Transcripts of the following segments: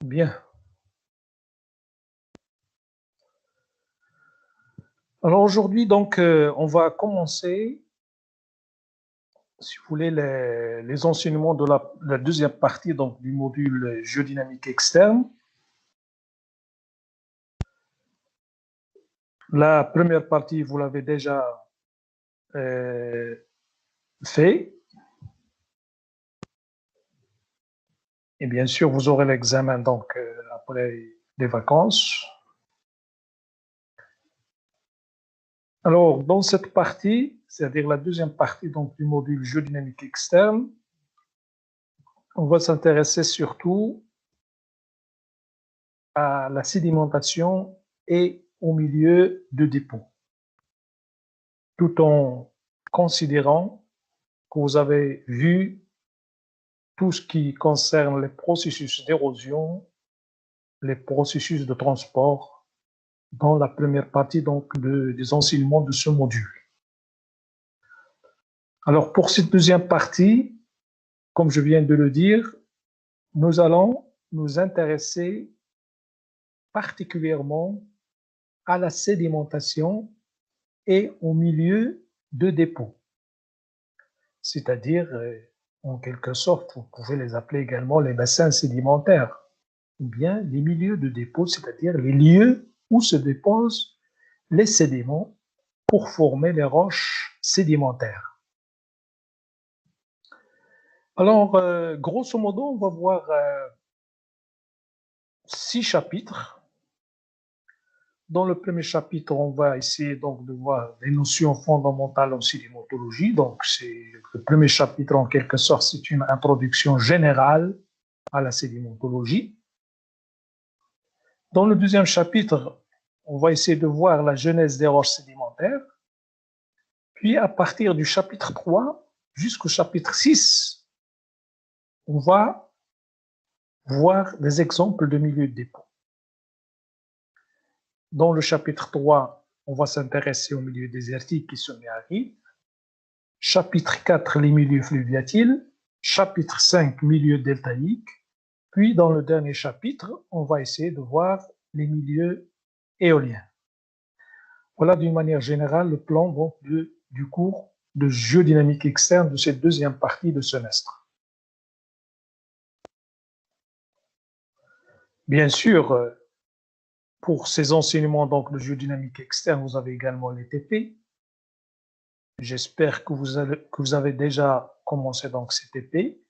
Bien. Alors aujourd'hui, donc, on va commencer, si vous voulez, les enseignements de la deuxième partie donc, du module géodynamique externe. La première partie, vous l'avez déjà fait. Et bien sûr, vous aurez l'examen donc après les vacances. Alors, dans cette partie, c'est-à-dire la deuxième partie donc, du module géodynamique externe, on va s'intéresser surtout à la sédimentation et au milieu de dépôt, tout en considérant que vous avez vu tout ce qui concerne les processus d'érosion, les processus de transport dans la première partie donc des enseignements de ce module. Alors pour cette deuxième partie, comme je viens de le dire, nous allons nous intéresser particulièrement à la sédimentation et au milieu de dépôt. C'est-à-dire, en quelque sorte, vous pouvez les appeler également les bassins sédimentaires, ou bien les milieux de dépôt, c'est-à-dire les lieux où se déposent les sédiments pour former les roches sédimentaires. Alors, grosso modo, on va voir 6 chapitres. Dans le premier chapitre, on va essayer donc de voir les notions fondamentales en sédimentologie. Donc, c'est le premier chapitre, en quelque sorte, c'est une introduction générale à la sédimentologie. Dans le deuxième chapitre, on va essayer de voir la genèse des roches sédimentaires. Puis, à partir du chapitre 3 jusqu'au chapitre 6, on va voir des exemples de milieux de dépôt. Dans le chapitre 3, on va s'intéresser aux milieux désertiques et semi-arides. Chapitre 4, les milieux fluviatiles. Chapitre 5, milieux deltaïques. Puis, dans le dernier chapitre, on va essayer de voir les milieux éoliens. Voilà d'une manière générale le plan donc, du cours de géodynamique externe de cette deuxième partie de semestre. Bien sûr, pour ces enseignements donc, de géodynamique externe, vous avez également les TP. J'espère que vous avez déjà commencé donc ces TP.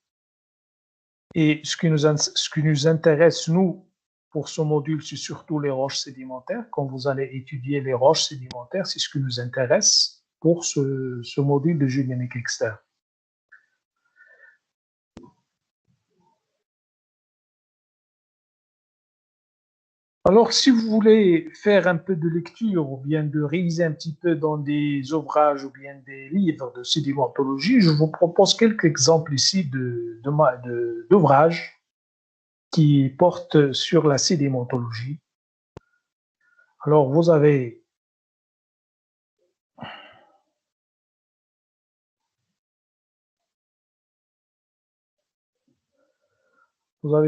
Et ce qui nous intéresse, nous, pour ce module, c'est surtout les roches sédimentaires. Quand vous allez étudier les roches sédimentaires, c'est ce qui nous intéresse pour ce module de géodynamique externe. Alors, si vous voulez faire un peu de lecture ou bien de réviser un petit peu dans des ouvrages ou bien des livres de sédimentologie, je vous propose quelques exemples ici d'ouvrages qui portent sur la sédimentologie. Alors, vous avez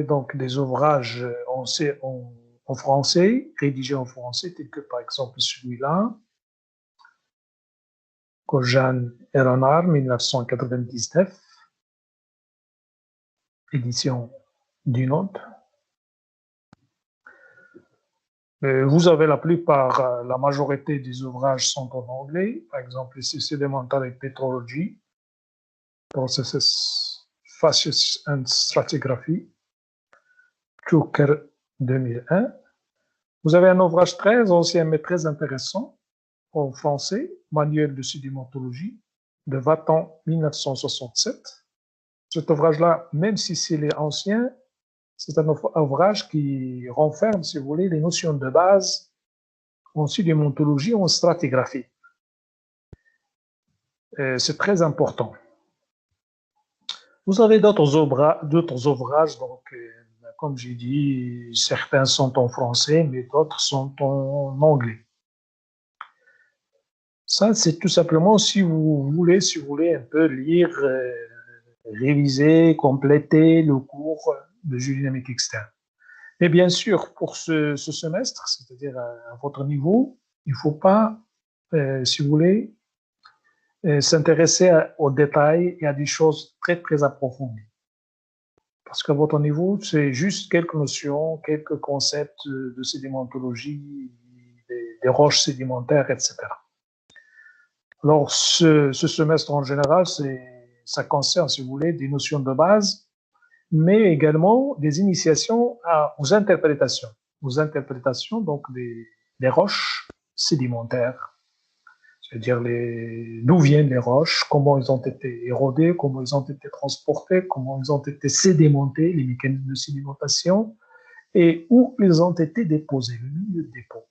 donc des ouvrages en français, rédigés en français, tels que par exemple celui-là, Kojan Eranar, 1999, édition Dunod. Vous avez la plupart, la majorité des ouvrages sont en anglais, par exemple ici Sedimentary Petrology, Processes, Facies and Stratigraphy, Tucker 2001. Vous avez un ouvrage très ancien mais très intéressant en français, Manuel de sédimentologie, de Vatan 1967. Cet ouvrage-là, même si c'est ancien, c'est un ouvrage qui renferme, si vous voulez, les notions de base en sédimentologie, en stratigraphie. C'est très important. Vous avez d'autres ouvrages, donc, comme j'ai dit, certains sont en français, mais d'autres sont en anglais. Ça, c'est tout simplement si vous voulez un peu lire, réviser, compléter le cours de géodynamique externe. Et bien sûr, pour ce semestre, c'est-à-dire à votre niveau, il ne faut pas, si vous voulez, s'intéresser aux détails et à des choses très, très approfondies. Parce qu'à votre niveau, c'est juste quelques notions, quelques concepts de sédimentologie, des roches sédimentaires, etc. Alors, ce semestre en général, ça concerne, si vous voulez, des notions de base, mais également des initiations aux interprétations donc des roches sédimentaires, c'est-à-dire d'où viennent les roches, comment ils ont été érodées, comment ils ont été transportés, comment ils ont été sédimentés, les mécanismes de sédimentation, et où ils ont été déposés, le milieu de dépôt.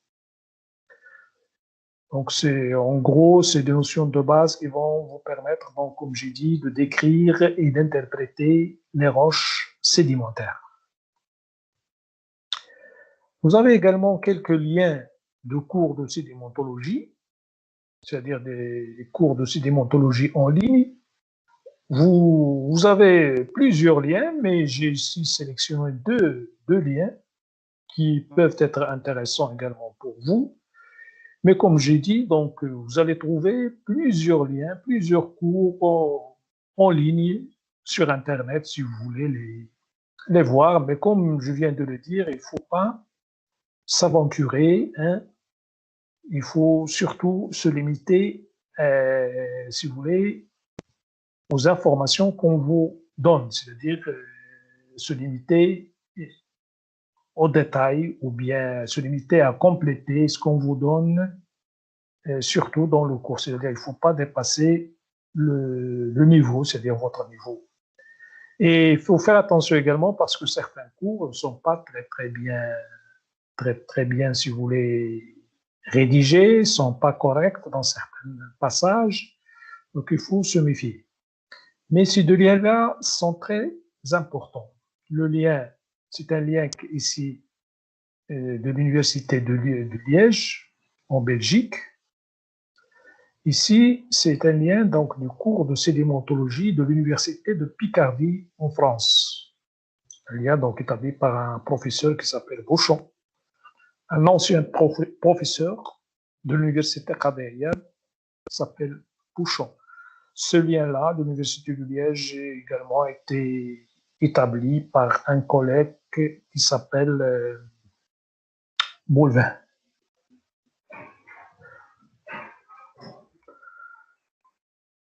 Donc, en gros, c'est des notions de base qui vont vous permettre, donc, comme j'ai dit, de décrire et d'interpréter les roches sédimentaires. Vous avez également quelques liens de cours de sédimentologie, c'est-à-dire des cours de sédimentologie en ligne. Vous avez plusieurs liens, mais j'ai ici sélectionné deux liens qui peuvent être intéressants également pour vous. Mais comme j'ai dit, donc, vous allez trouver plusieurs liens, plusieurs cours en ligne sur Internet si vous voulez les voir. Mais comme je viens de le dire, il ne faut pas s'aventurer, hein. Il faut surtout se limiter, si vous voulez, aux informations qu'on vous donne, c'est-à-dire se limiter aux détails ou bien se limiter à compléter ce qu'on vous donne, surtout dans le cours. C'est-à-dire qu'il ne faut pas dépasser le niveau, c'est-à-dire votre niveau. Et il faut faire attention également parce que certains cours ne sont pas très bien, si vous voulez, rédigés, ne sont pas corrects dans certains passages. Donc, il faut se méfier. Mais ces deux liens-là sont très importants. Le lien, c'est un lien ici de l'Université de Liège, en Belgique. Ici, c'est un lien donc, du cours de sédimentologie de l'Université de Picardie, en France. Un lien donc, établi par un professeur qui s'appelle Bouchon, un ancien professeur de l'Université académienne s'appelle Bouchon. Ce lien-là de l'Université de Liège a également été établi par un collègue qui s'appelle Boulevin.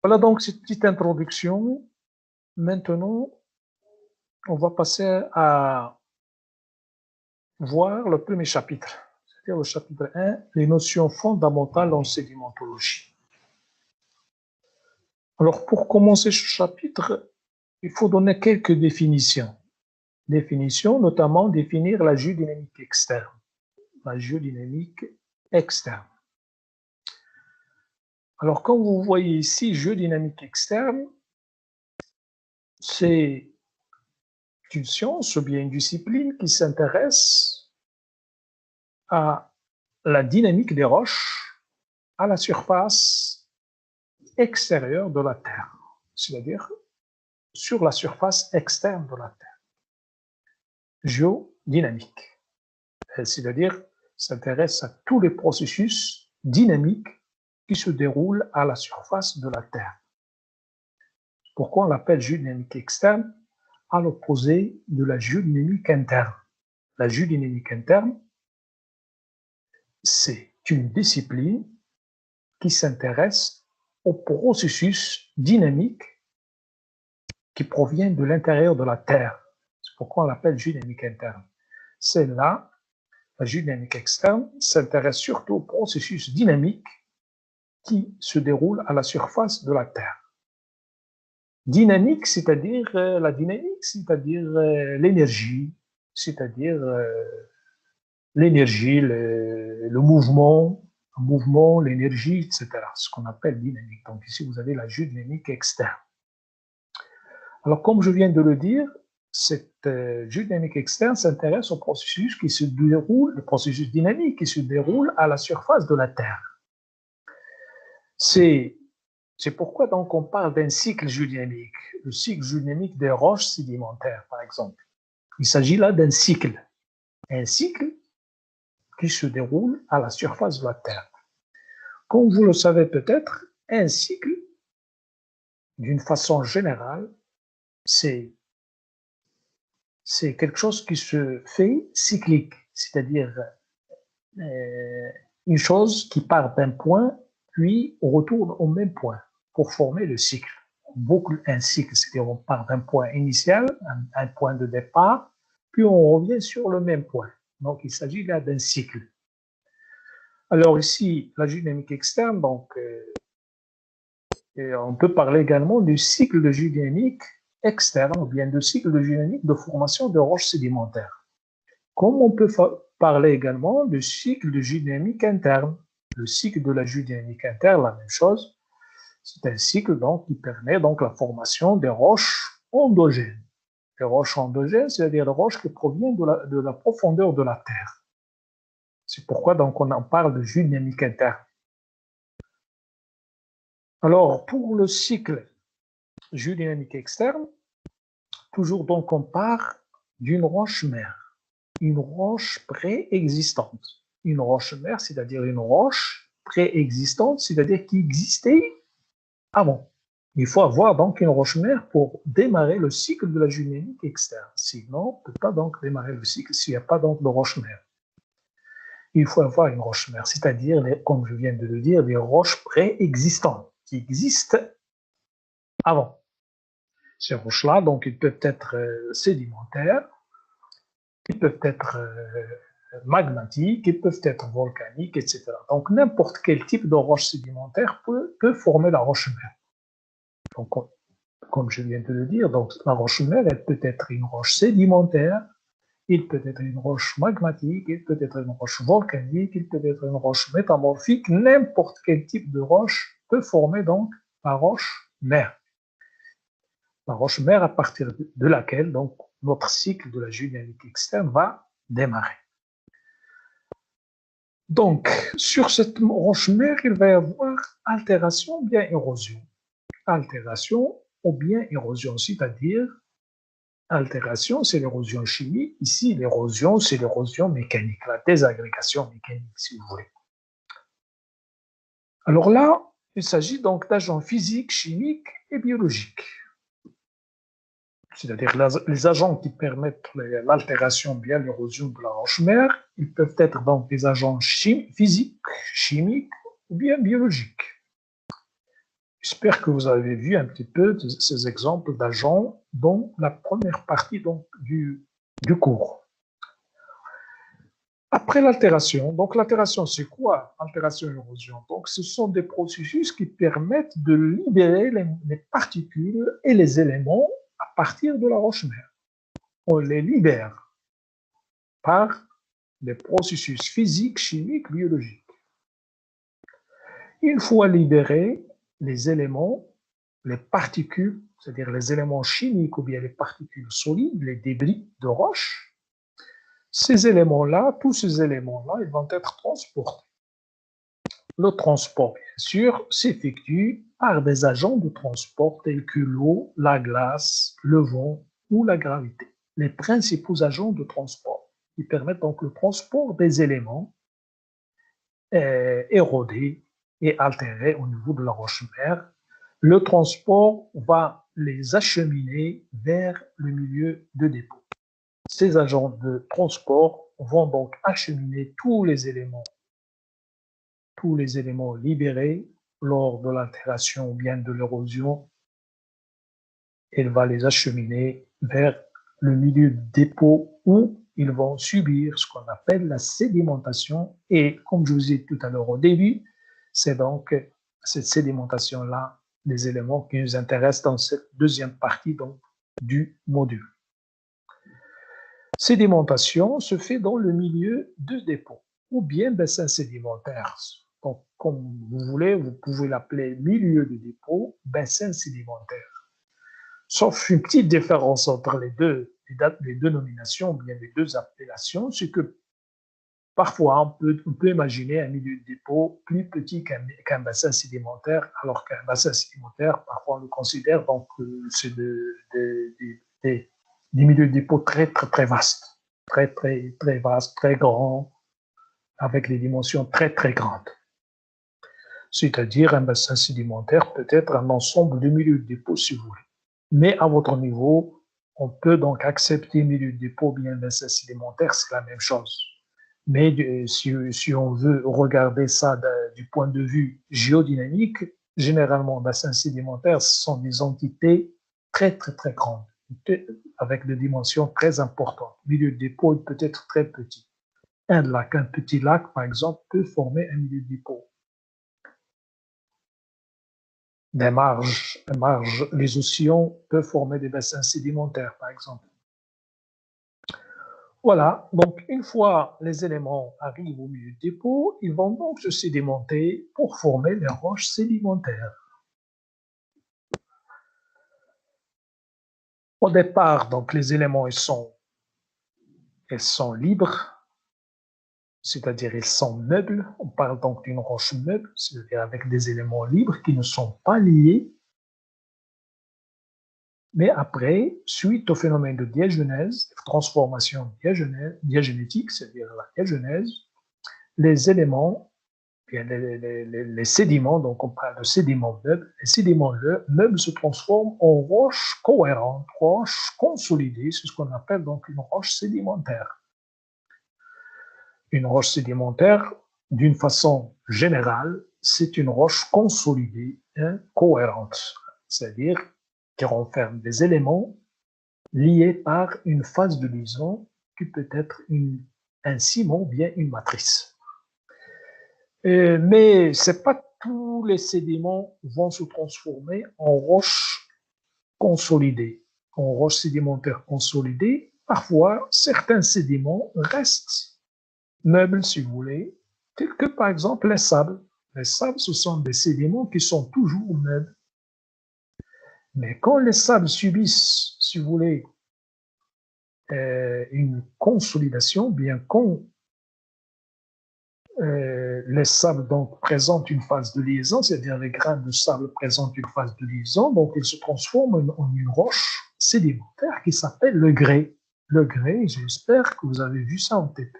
Voilà donc cette petite introduction. Maintenant, on va passer à voir le premier chapitre, c'est-à-dire le chapitre 1, les notions fondamentales en sédimentologie. Alors, pour commencer ce chapitre, il faut donner quelques définitions. Définitions, notamment définir la géodynamique externe. La géodynamique externe. Alors, comme vous voyez ici, géodynamique externe, c'est une science ou bien une discipline qui s'intéresse à la dynamique des roches à la surface extérieure de la Terre, c'est-à-dire sur la surface externe de la Terre. Géodynamique, c'est-à-dire s'intéresse à tous les processus dynamiques qui se déroulent à la surface de la Terre. Pourquoi on l'appelle géodynamique externe? À l'opposé de la géodynamique interne. La géodynamique interne, c'est une discipline qui s'intéresse aux processus dynamiques qui proviennent de l'intérieur de la Terre. C'est pourquoi on l'appelle géodynamique interne. Celle-là, la géodynamique externe, s'intéresse surtout aux processus dynamiques qui se déroulent à la surface de la Terre. Dynamique, c'est-à-dire la dynamique, c'est-à-dire l'énergie, c'est-à-dire l'énergie, le mouvement, l'énergie, etc. Ce qu'on appelle dynamique. Donc ici, vous avez la géodynamique externe. Alors, comme je viens de le dire, cette géodynamique externe s'intéresse aux processus qui se déroulent, les processus dynamiques qui se déroulent à la surface de la Terre. C'est pourquoi donc on parle d'un cycle géodynamique, le cycle géodynamique des roches sédimentaires, par exemple. Il s'agit là d'un cycle. un cycle qui se déroule à la surface de la Terre. Comme vous le savez peut-être, un cycle, d'une façon générale, c'est quelque chose qui se fait cyclique, c'est-à-dire une chose qui part d'un point, puis retourne au même point pour former le cycle. On boucle un cycle, c'est-à-dire on part d'un point initial, un point de départ, puis on revient sur le même point. Donc il s'agit là d'un cycle. Alors ici, la dynamique externe, donc on peut parler également du cycle de dynamique externe, ou bien de cycle de dynamique de formation de roches sédimentaires. Comme on peut parler également du cycle de dynamique interne. Le cycle de la dynamique interne, la même chose, c'est un cycle donc, qui permet donc la formation des roches endogènes. Les roches endogènes, c'est-à-dire des roches qui proviennent de la profondeur de la Terre. C'est pourquoi donc on en parle de dynamique interne. Alors, pour le cycle dynamique externe, toujours donc on part d'une roche mère, une roche préexistante. Une roche mère, c'est-à-dire une roche préexistante, c'est-à-dire qui existait avant. Il faut avoir donc une roche mère pour démarrer le cycle de la dynamique externe. Sinon, on ne peut pas donc démarrer le cycle s'il n'y a pas donc de roche mère. Il faut avoir une roche mère, c'est-à-dire, comme je viens de le dire, des roches préexistantes qui existent avant. Ces roches-là, donc, ils peuvent être sédimentaires, ils peuvent être magmatiques, ils peuvent être volcaniques, etc. Donc, n'importe quel type de roche sédimentaire peut former la roche mère. Donc, comme je viens de le dire, donc, la roche mère, elle peut être une roche sédimentaire, il peut être une roche magmatique, il peut être une roche volcanique, il peut être une roche métamorphique, n'importe quel type de roche peut former donc la roche mère. La roche mère à partir de laquelle donc notre cycle de la dynamique externe va démarrer. Donc, sur cette roche mère, il va y avoir altération ou bien érosion. Altération ou bien érosion, c'est-à-dire altération, c'est l'érosion chimique. Ici, l'érosion, c'est l'érosion mécanique, la désagrégation mécanique, si vous voulez. Alors là, il s'agit donc d'agents physiques, chimiques et biologiques. C'est-à-dire les agents qui permettent l'altération, bien l'érosion de la roche mère, ils peuvent être donc des agents physiques, chimiques ou bien biologiques. J'espère que vous avez vu un petit peu ces exemples d'agents dans la première partie donc, du cours. Après l'altération, donc l'altération c'est quoi? Altération et érosion. Donc ce sont des processus qui permettent de libérer les particules et les éléments à partir de la roche mère. On les libère par des processus physiques, chimiques, biologiques. Une fois libérés, les éléments, les particules, c'est-à-dire les éléments chimiques ou bien les particules solides, les débris de roche, ces éléments-là, tous ces éléments-là, ils vont être transportés. Le transport, bien sûr, s'effectue par des agents de transport tels que l'eau, la glace, le vent ou la gravité. Les principaux agents de transport qui permettent donc le transport des éléments érodés et altérés au niveau de la roche mère. Le transport va les acheminer vers le milieu de dépôt. Ces agents de transport vont donc acheminer tous les éléments libérés lors de l'altération ou bien de l'érosion. Elle va les acheminer vers le milieu de dépôt où ils vont subir ce qu'on appelle la sédimentation. Et comme je vous ai dit tout à l'heure au début, c'est donc cette sédimentation-là des éléments qui nous intéressent dans cette deuxième partie donc, du module. Sédimentation se fait dans le milieu de dépôt ou bien bassin sédimentaire. Donc, comme vous voulez, vous pouvez l'appeler milieu de dépôt, bassin sédimentaire. Sauf une petite différence entre les deux nominations, ou bien les deux appellations, c'est que parfois on peut imaginer un milieu de dépôt plus petit qu'un bassin sédimentaire, alors qu'un bassin sédimentaire, parfois on le considère donc c'est des milieux de dépôt très, très, très vastes. très vaste, très grand, avec des dimensions très grandes. C'est-à-dire un bassin sédimentaire peut être un ensemble de milieux de dépôt si vous voulez. Mais à votre niveau, on peut donc accepter milieu de dépôt bien bassin sédimentaire, c'est la même chose. Mais si on veut regarder ça du point de vue géodynamique, généralement, bassins sédimentaires sont des entités très grandes, avec des dimensions très importantes. Milieu de dépôt peut être très petit. Un petit lac, par exemple, peut former un milieu de dépôt. Des marges, les océans peuvent former des bassins sédimentaires, par exemple. Voilà, donc une fois les éléments arrivent au milieu du dépôt, ils vont donc se sédimenter pour former les roches sédimentaires. Au départ, donc les éléments ils sont libres, c'est-à-dire ils sont meubles. On parle donc d'une roche meuble, c'est-à-dire avec des éléments libres qui ne sont pas liés. Mais après, suite au phénomène de diagenèse, transformation diagénétique, c'est-à-dire la diagenèse, les éléments, les sédiments, donc on parle de sédiments meubles, les sédiments meubles se transforment en roches cohérentes, roches consolidées, c'est ce qu'on appelle donc une roche sédimentaire. Une roche sédimentaire, d'une façon générale, c'est une roche consolidée, cohérente, c'est-à-dire qui renferme des éléments liés par une phase de liaison qui peut être un ciment ou bien une matrice. Mais ce n'est pas tous les sédiments vont se transformer en roches consolidées, en roches sédimentaires consolidées. Parfois, certains sédiments restent meubles, si vous voulez, tels que par exemple les sables. Les sables, ce sont des sédiments qui sont toujours meubles. Mais quand les sables subissent, si vous voulez, une consolidation, bien quand les sables donc présentent une phase de liaison, c'est-à-dire les grains de sable présentent une phase de liaison, donc ils se transforment en une roche sédimentaire qui s'appelle le grès. Le grès, j'espère que vous avez vu ça en TP.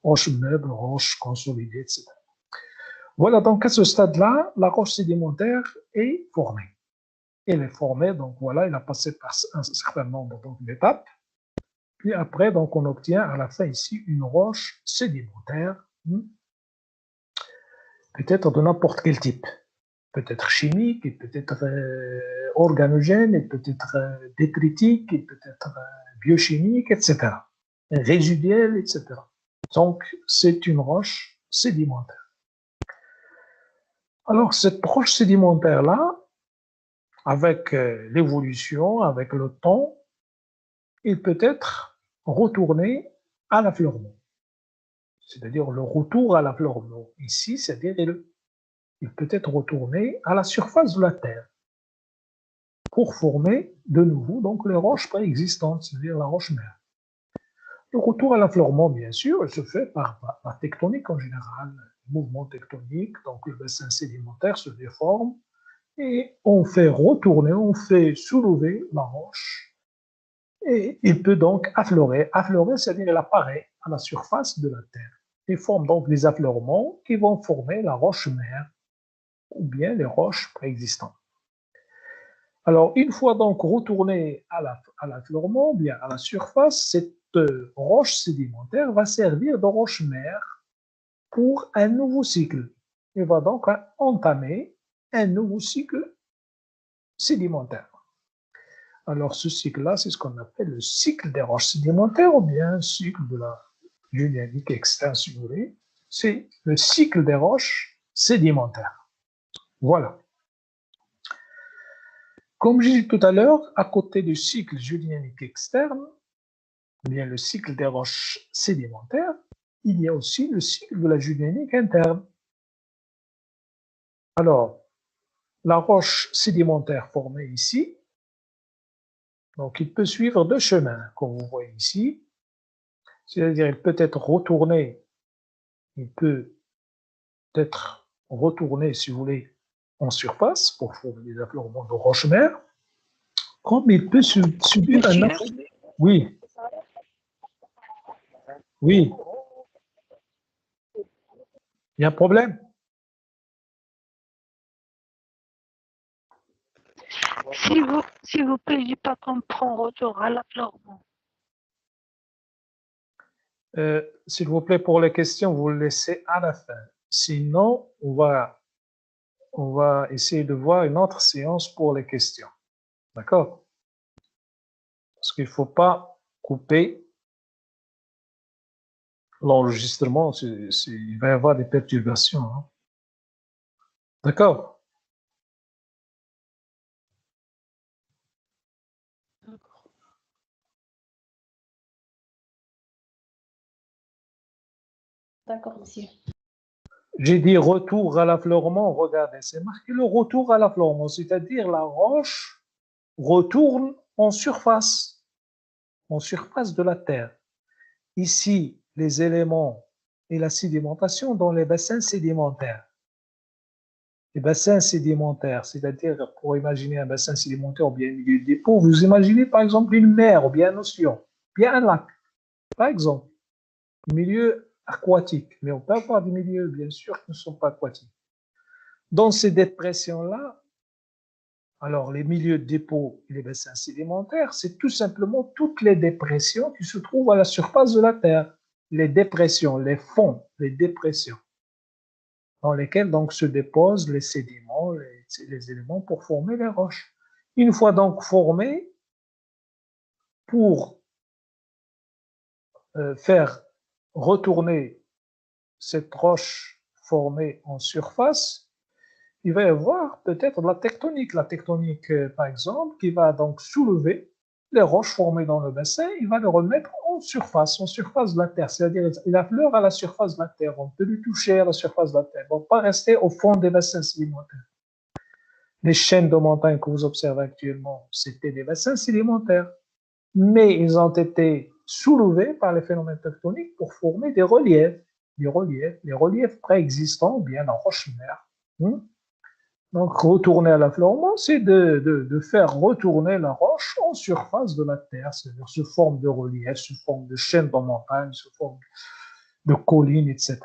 Roche meuble, roche consolidée, etc. Voilà, donc à ce stade-là, la roche sédimentaire est formée. Elle est formée, donc voilà, elle a passé par un certain nombre d'étapes. Puis après, donc, on obtient à la fin ici une roche sédimentaire, peut-être de n'importe quel type. Peut-être chimique, et peut-être organogène, et peut-être détritique, et peut-être biochimique, etc. Résiduelle, etc. Donc, c'est une roche sédimentaire. Alors, cette roche sédimentaire-là, avec l'évolution, avec le temps, il peut être retourné à l'affleurement. C'est-à-dire le retour à l'affleurement. Ici, c'est-à-dire il peut être retourné à la surface de la Terre pour former de nouveau donc les roches préexistantes, c'est-à-dire la roche-mère. Le retour à l'affleurement, bien sûr, se fait par la tectonique en général, le mouvement tectonique, donc le bassin sédimentaire se déforme et on fait retourner, on fait soulever la roche et il peut donc affleurer. Affleurer, c'est-à-dire il apparaît à la surface de la Terre. Il forme donc des affleurements qui vont former la roche-mère ou bien les roches préexistantes. Alors, une fois donc retourné à l'affleurement, bien à la surface, cette roche sédimentaire va servir de roche-mère pour un nouveau cycle. Il va donc entamer un nouveau cycle sédimentaire. Alors, ce cycle-là, c'est ce qu'on appelle le cycle des roches sédimentaires ou bien le cycle de la dynamique externe, si vous voulez. C'est le cycle des roches sédimentaires. Voilà. Comme j'ai dit tout à l'heure, à côté du cycle géodynamique externe, bien le cycle des roches sédimentaires, il y a aussi le cycle de la géodynamique interne. Alors, la roche sédimentaire formée ici, donc il peut suivre deux chemins, comme vous voyez ici. C'est-à-dire, il peut être retourné, si vous voulez, en surface pour former des affleurements de roche-mère, comme il peut subir un... Oui. Oui, il y a un problème. S'il vous plaît, je n'ai pas compris retour à l'affleurement. S'il vous plaît, pour les questions, vous le laissez à la fin. Sinon, on va essayer de voir une autre séance pour les questions. D'accord? Parce qu'il ne faut pas couper l'enregistrement. Il va y avoir des perturbations. Hein. D'accord? D'accord, monsieur. J'ai dit retour à l'affleurement. Regardez, c'est marqué le retour à l'affleurement, c'est-à-dire la roche retourne en surface de la Terre. Ici, les éléments et la sédimentation dans les bassins sédimentaires. Les bassins sédimentaires, c'est-à-dire pour imaginer un bassin sédimentaire ou bien un milieu de dépôt, vous imaginez par exemple une mer ou bien un océan, bien un lac, par exemple, un milieu aquatique. Mais on peut avoir des milieux, bien sûr, qui ne sont pas aquatiques. Dans ces dépressions-là, alors les milieux de dépôt et les bassins sédimentaires, c'est tout simplement toutes les dépressions qui se trouvent à la surface de la Terre. Les dépressions, les fonds, les dépressions, dans lesquelles donc se déposent les sédiments, les éléments pour former les roches. Une fois donc formés, pour faire retourner cette roche formée en surface, il va y avoir peut-être de la tectonique. La tectonique, par exemple, qui va donc soulever les roches formées dans le bassin, il va les remettre en surface de la Terre. C'est-à-dire, il affleure à la surface de la Terre. On peut lui toucher à la surface de la Terre. On ne va pas rester au fond des bassins sédimentaires. Les chaînes de montagnes que vous observez actuellement, c'était des bassins sédimentaires. Mais ils ont été soulevés par les phénomènes tectoniques pour former des reliefs. Les reliefs préexistants, bien en roche-mère. Donc, retourner à l'affleurement, c'est de faire retourner la roche en surface de la Terre, c'est-à-dire sous forme de relief, sous forme de chaîne de montagne, sous forme de collines, etc.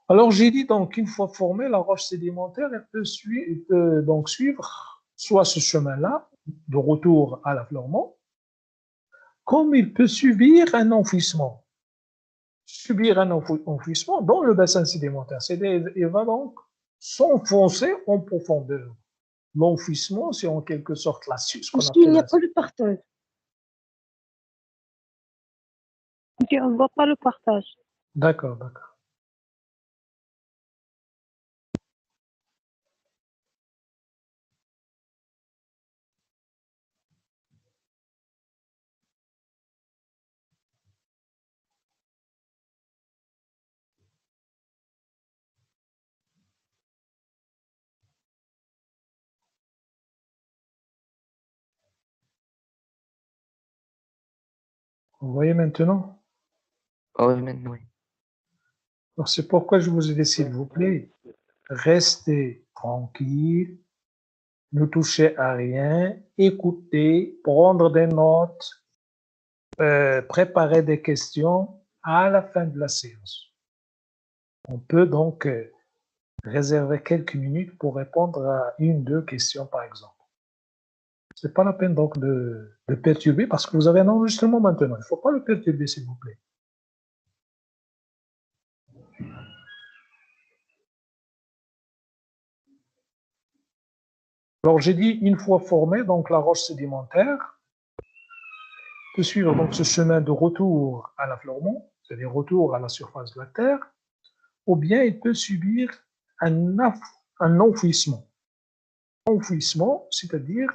Alors, j'ai dit donc, une fois formée, la roche sédimentaire, elle peut donc suivre soit ce chemin-là, de retour à l'affleurement, comme il peut subir un enfouissement. Subir un enfouissement dans le bassin sédimentaire. Il va donc s'enfoncer en profondeur. L'enfouissement, c'est en quelque sorte ce qu'on Monsieur, il appelle n'y la... a pas de partage. On ne voit pas le partage. D'accord, d'accord. Vous voyez maintenant? Oui, maintenant, oui. Alors, c'est pourquoi je vous ai dit, s'il vous plaît, restez tranquille, ne touchez à rien, écoutez, prendre des notes, préparer des questions à la fin de la séance. On peut donc réserver quelques minutes pour répondre à une, deux questions, par exemple. C'est pas la peine donc de perturber parce que vous avez un enregistrement maintenant. Il ne faut pas le perturber, s'il vous plaît. Alors, j'ai dit, une fois formée, donc la roche sédimentaire peut suivre donc ce chemin de retour à l'affleurement, c'est-à-dire retour à la surface de la Terre, ou bien il peut subir un enfouissement. Enfouissement, c'est-à-dire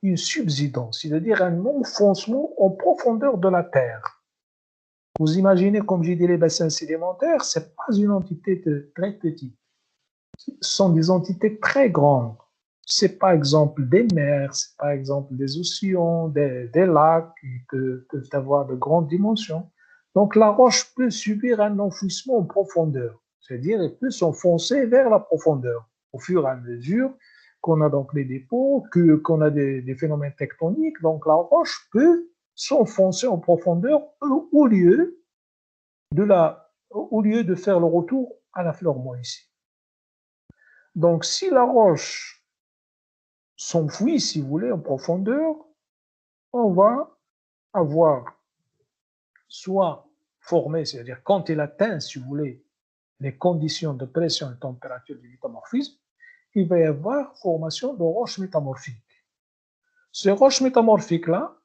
une subsidence, c'est-à-dire un enfoncement en profondeur de la Terre. Vous imaginez, comme j'ai dit, les bassins sédimentaires, ce n'est pas une entité très petite. Ce sont des entités très grandes. C'est par exemple des mers, c'est par exemple des océans, des lacs qui peuvent avoir de grandes dimensions. Donc la roche peut subir un enfouissement en profondeur, c'est-à-dire elle peut s'enfoncer vers la profondeur au fur et à mesure qu'on a donc les dépôts, qu'on a des phénomènes tectoniques. Donc la roche peut s'enfoncer en profondeur au lieu de faire le retour à la fleur moi ici. Donc, si la roche s'enfuit, si vous voulez, en profondeur, on va avoir soit formé, c'est-à-dire quand elle atteint, si vous voulez, les conditions de pression et température du métamorphisme, il va y avoir formation de roches métamorphiques. Ces roches métamorphiques-là,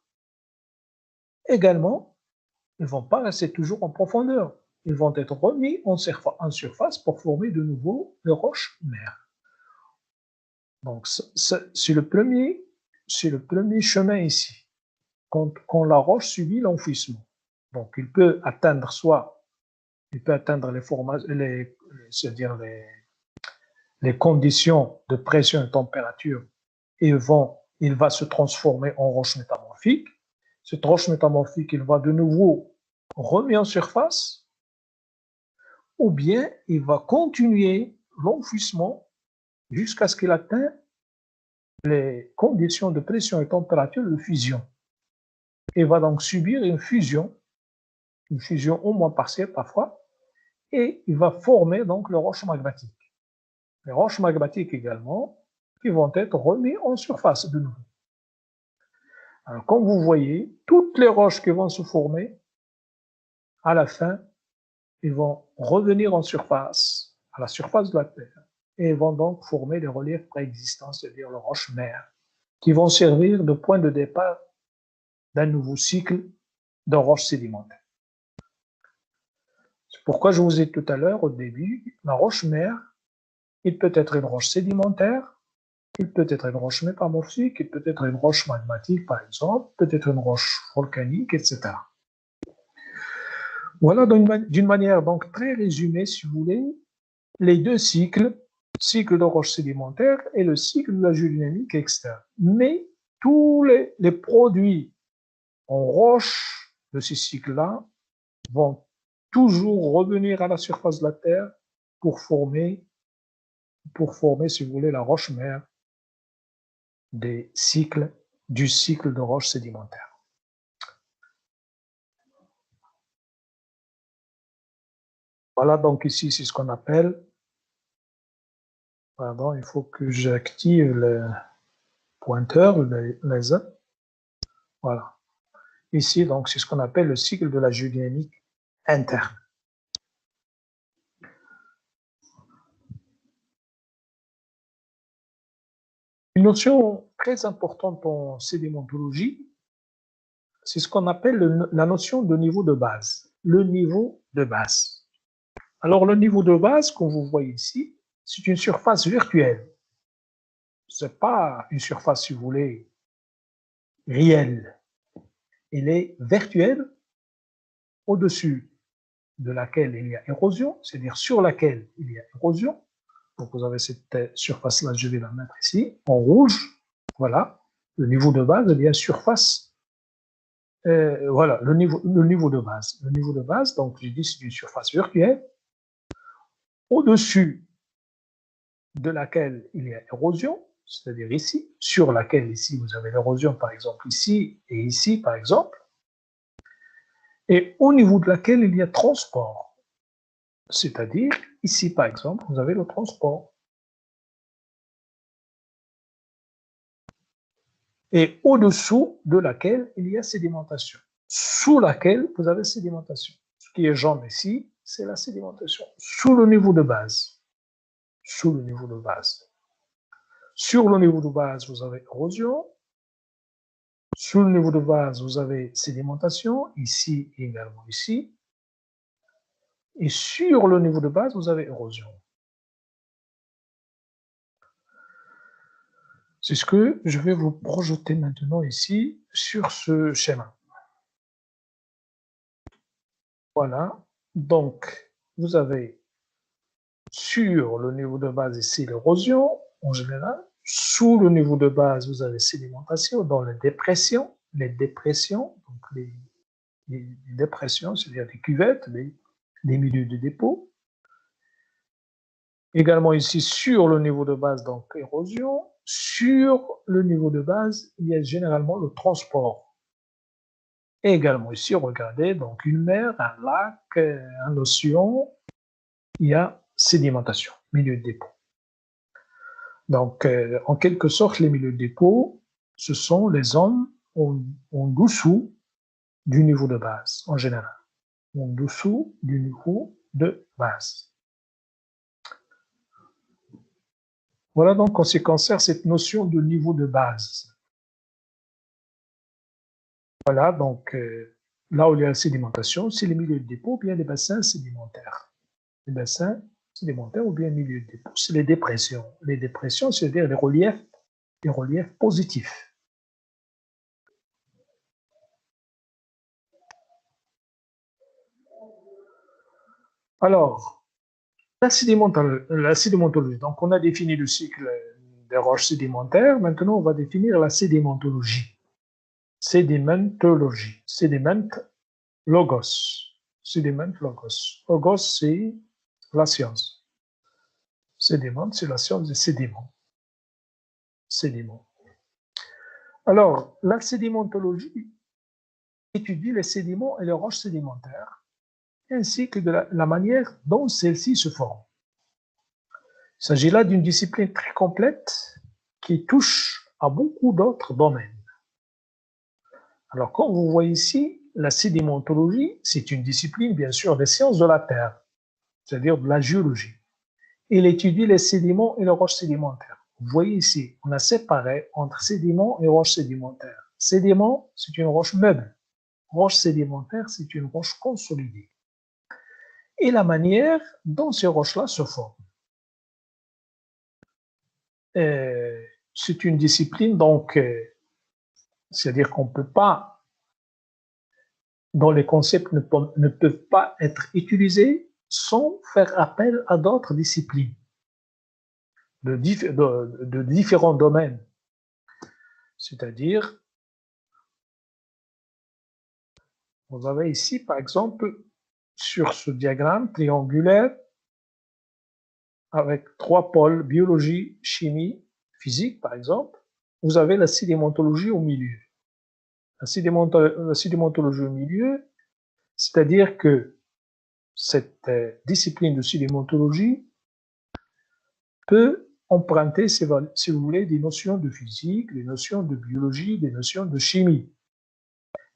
également, ils ne vont pas rester toujours en profondeur. Ils vont être remis en surface pour former de nouveau les roches mères. Donc, c'est le premier chemin ici, quand la roche subit l'enfouissement. Donc, il peut atteindre c'est-à-dire les conditions de pression et température, et il va se transformer en roche métamorphique. Cette roche métamorphique, il va de nouveau remis en surface, ou bien il va continuer l'enfouissement jusqu'à ce qu'il atteigne les conditions de pression et température de fusion. Il va donc subir une fusion au moins partielle parfois, et il va former donc les roches magmatiques. Les roches magmatiques également, qui vont être remises en surface de nouveau. Alors, comme vous voyez, toutes les roches qui vont se former, à la fin, ils vont revenir en surface, à la surface de la Terre, et ils vont donc former des reliefs préexistants, c'est-à-dire les roches mères, qui vont servir de point de départ d'un nouveau cycle de roches sédimentaires. C'est pourquoi je vous ai dit tout à l'heure, au début, la roche mère, il peut être une roche sédimentaire, il peut être une roche métamorphique, il peut être une roche magmatique, par exemple, peut être une roche volcanique, etc. Voilà d'une manière donc très résumée, si vous voulez, les deux cycles, cycle de roche sédimentaire et le cycle de la géodynamique externe. Mais tous les produits en roche de ces cycles-là vont toujours revenir à la surface de la Terre pour former, si vous voulez, la roche mère du cycle de roche sédimentaire. Voilà, donc ici, c'est ce qu'on appelle, pardon, il faut que j'active le pointeur, les A. Voilà. Ici, donc, c'est ce qu'on appelle le cycle de la géodynamique interne. Une notion très importante en sédimentologie, c'est ce qu'on appelle la notion de niveau de base. Le niveau de base. Alors, le niveau de base, comme vous voyez ici, c'est une surface virtuelle. Ce n'est pas une surface, si vous voulez, réelle. Elle est virtuelle au-dessus de laquelle il y a érosion, c'est-à-dire sur laquelle il y a érosion. Donc, vous avez cette surface-là, je vais la mettre ici, en rouge. Voilà, le niveau de base, il y a surface. Voilà, le niveau de base. Le niveau de base, donc, j'ai dit, c'est une surface virtuelle au-dessus de laquelle il y a érosion, c'est-à-dire ici, sur laquelle ici vous avez l'érosion, par exemple ici et ici, par exemple, et au niveau de laquelle il y a transport, c'est-à-dire ici, par exemple, vous avez le transport. Et au-dessous de laquelle il y a sédimentation, sous laquelle vous avez sédimentation. Ce qui est jaune ici, c'est la sédimentation, sous le niveau de base. Sous le niveau de base. Sur le niveau de base, vous avez érosion. Sous le niveau de base, vous avez sédimentation, ici et également ici. Et sur le niveau de base, vous avez érosion. C'est ce que je vais vous projeter maintenant ici sur ce schéma. Voilà. Donc, vous avez sur le niveau de base ici l'érosion en général. Sous le niveau de base, vous avez sédimentation dans les dépressions. Les dépressions, donc les dépressions, c'est-à-dire des cuvettes, des milieux de dépôt. Également ici, sur le niveau de base, donc érosion. Sur le niveau de base, il y a généralement le transport. Et également ici, regardez, donc une mer, un lac, un océan, il y a sédimentation, milieu de dépôt. Donc, en quelque sorte, les milieux de dépôt, ce sont les zones en dessous du niveau de base, en général. En dessous du niveau de base. Voilà donc en ce qui concerne cette notion de niveau de base. Voilà donc là où il y a la sédimentation, c'est les milieux de dépôt ou bien les bassins sédimentaires. Les bassins sédimentaires ou bien milieux de dépôt, c'est les dépressions. Les dépressions, c'est-à-dire les reliefs positifs. Alors, la sédimentologie. Donc, on a défini le cycle des roches sédimentaires. Maintenant, on va définir la sédimentologie. Sédimentologie. Sédiment logos. Sédiment logos. Logos, c'est la science. Sédiment, c'est la science des sédiments. Sédiments. Alors, la sédimentologie étudie les sédiments et les roches sédimentaires, ainsi que de la manière dont celles-ci se forment. Il s'agit là d'une discipline très complète qui touche à beaucoup d'autres domaines. Alors, comme vous voyez ici, la sédimentologie, c'est une discipline, bien sûr, des sciences de la Terre, c'est-à-dire de la géologie. Elle étudie les sédiments et les roches sédimentaires. Vous voyez ici, on a séparé entre sédiments et roches sédimentaires. Sédiment, c'est une roche meuble. Roche sédimentaire, c'est une roche consolidée. Et la manière dont ces roches-là se forment. C'est une discipline, donc, c'est-à-dire qu'on ne peut pas, dont les concepts ne peuvent pas être utilisés sans faire appel à d'autres disciplines de différents domaines. C'est-à-dire, vous avez ici, par exemple, sur ce diagramme triangulaire, avec 3 pôles, biologie, chimie, physique, par exemple, vous avez la sédimentologie au milieu. La sédimentologie au milieu, c'est-à-dire que cette discipline de sédimentologie peut emprunter, si vous voulez, des notions de physique, des notions de biologie, des notions de chimie.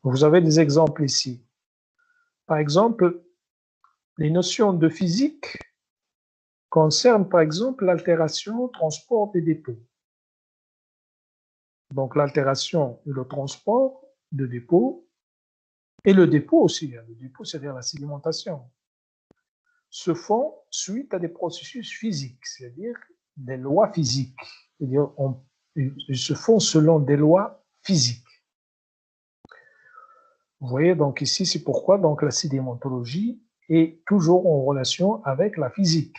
Vous avez des exemples ici. Par exemple, les notions de physique concernent, par exemple, l'altération, transport des dépôts. Donc, l'altération et le transport de dépôts, et le dépôt aussi, le dépôt, c'est-à-dire la sédimentation, se font suite à des processus physiques, c'est-à-dire des lois physiques. C'est-à-dire, ils se font selon des lois physiques. Vous voyez, donc ici, c'est pourquoi donc, la sédimentologie est toujours en relation avec la physique.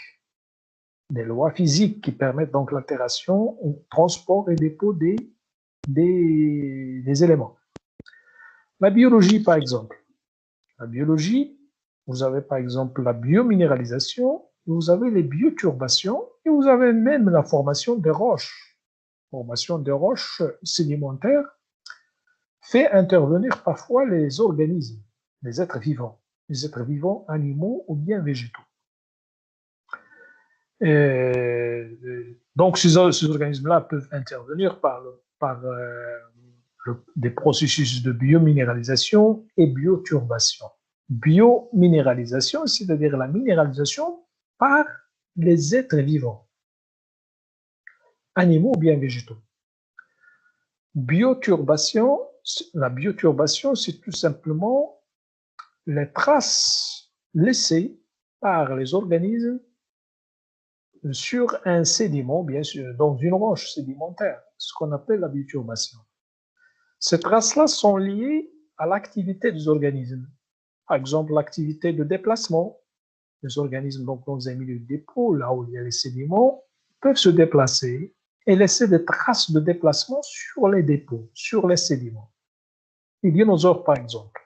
Des lois physiques qui permettent donc l'altération, transport et dépôt des éléments. La biologie, par exemple. La biologie, vous avez par exemple la biominéralisation, vous avez les bioturbations et vous avez même la formation des roches. Formation des roches sédimentaires fait intervenir parfois les organismes, les êtres vivants animaux ou bien végétaux. Donc ces organismes-là peuvent intervenir par des processus de biominéralisation et bioturbation. Biominéralisation, c'est-à-dire la minéralisation par les êtres vivants, animaux ou bien végétaux. Bioturbation, la bioturbation, c'est tout simplement les traces laissées par les organismes sur un sédiment, bien sûr, dans une roche sédimentaire, ce qu'on appelle la bioturbation. Ces traces-là sont liées à l'activité des organismes. Par exemple, l'activité de déplacement. Les organismes, donc, dans un milieu de dépôt, là où il y a les sédiments, peuvent se déplacer et laisser des traces de déplacement sur les dépôts, sur les sédiments. Les dinosaures, par exemple.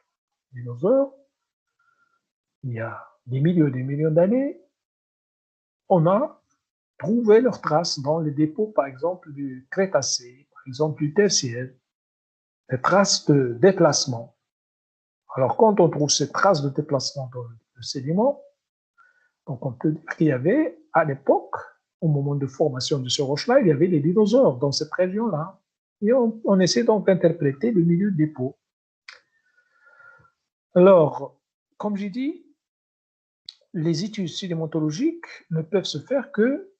Les dinosaures, il y a des millions d'années, on a trouvé leurs traces dans les dépôts, par exemple, du Crétacé, par exemple, du Tertiaire, des traces de déplacement. Alors, quand on trouve ces traces de déplacement dans le sédiment, donc on peut dire qu'il y avait, à l'époque, au moment de formation de ces roches-là, il y avait des dinosaures dans cette région-là. Et on essaie donc d'interpréter le milieu de dépôt. Alors, comme j'ai dit, les études sédimentologiques ne peuvent se faire que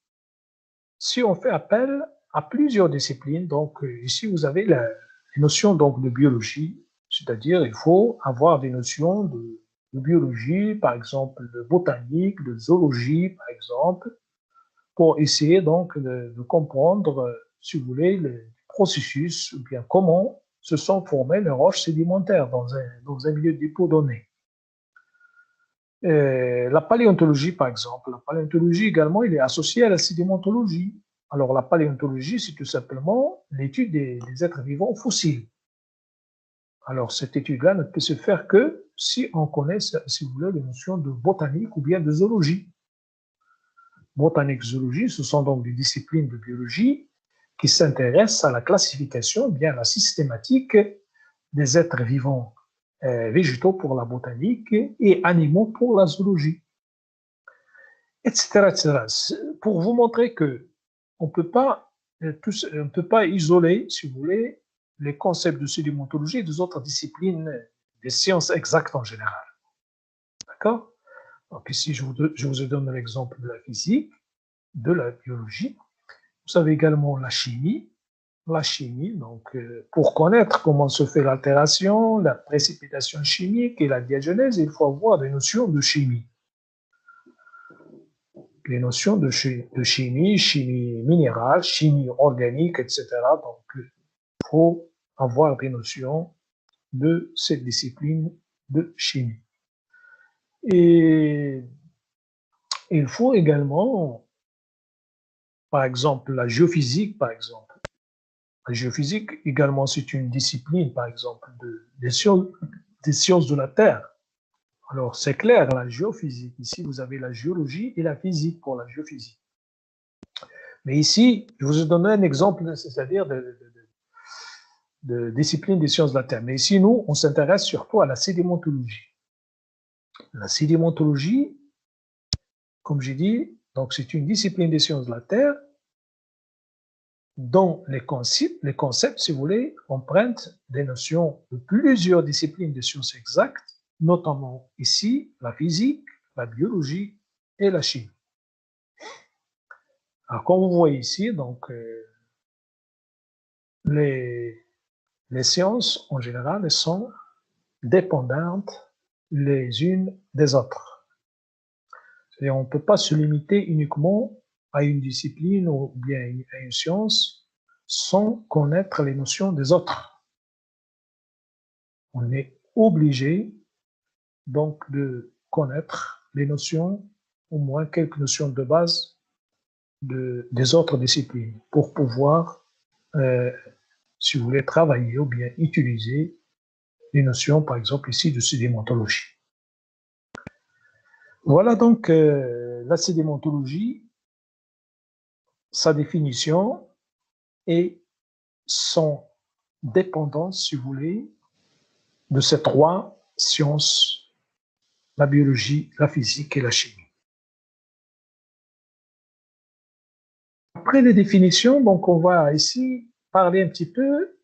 si on fait appel à plusieurs disciplines. Donc, ici, vous avez les notions donc, de biologie, c'est-à-dire il faut avoir des notions de biologie, par exemple de botanique, de zoologie, par exemple, pour essayer donc de comprendre, si vous voulez, le processus ou bien comment se sont formées les roches sédimentaires dans un milieu de dépôt donné. La paléontologie, par exemple, la paléontologie également, il est associé à la sédimentologie. Alors, la paléontologie, c'est tout simplement l'étude des êtres vivants fossiles. Alors, cette étude-là ne peut se faire que si on connaît, si vous voulez, les notions de botanique ou bien de zoologie. Botanique, zoologie, ce sont donc des disciplines de biologie qui s'intéressent à la classification, bien à la systématique des êtres vivants végétaux pour la botanique et animaux pour la zoologie, etc., etc. Pour vous montrer que on ne peut pas isoler, si vous voulez, les concepts de sédimentologie et des autres disciplines des sciences exactes en général. D'accord? Donc ici, je vous donne l'exemple de la physique, de la biologie. Vous avez également la chimie. La chimie, donc, pour connaître comment se fait l'altération, la précipitation chimique et la diagenèse, il faut avoir des notions de chimie. Les notions de chimie, chimie minérale, chimie organique, etc. Donc, il faut avoir des notions de cette discipline de chimie. Et il faut également, par exemple, la géophysique, par exemple. La géophysique, également, c'est une discipline, par exemple, des sciences de la Terre. Alors, c'est clair, la géophysique. Ici, vous avez la géologie et la physique pour la géophysique. Mais ici, je vous ai donné un exemple, c'est-à-dire de discipline des sciences de la Terre. Mais ici, nous, on s'intéresse surtout à la sédimentologie. La sédimentologie, comme j'ai dit, donc c'est une discipline des sciences de la Terre dont les concepts, si vous voulez, empruntent des notions de plusieurs disciplines de sciences exactes, notamment ici la physique, la biologie et la chimie. Alors, comme vous voyez ici, donc, les sciences, en général, elles sont dépendantes les unes des autres. Et on ne peut pas se limiter uniquement à une discipline ou bien à une science sans connaître les notions des autres. On est obligé donc de connaître les notions, au moins quelques notions de base des autres disciplines pour pouvoir, si vous voulez, travailler ou bien utiliser les notions, par exemple ici, de sédimentologie. Voilà donc la sédimentologie, sa définition et son dépendance, si vous voulez, de ces trois sciences, la biologie, la physique et la chimie. Après les définitions, donc on va ici parler un petit peu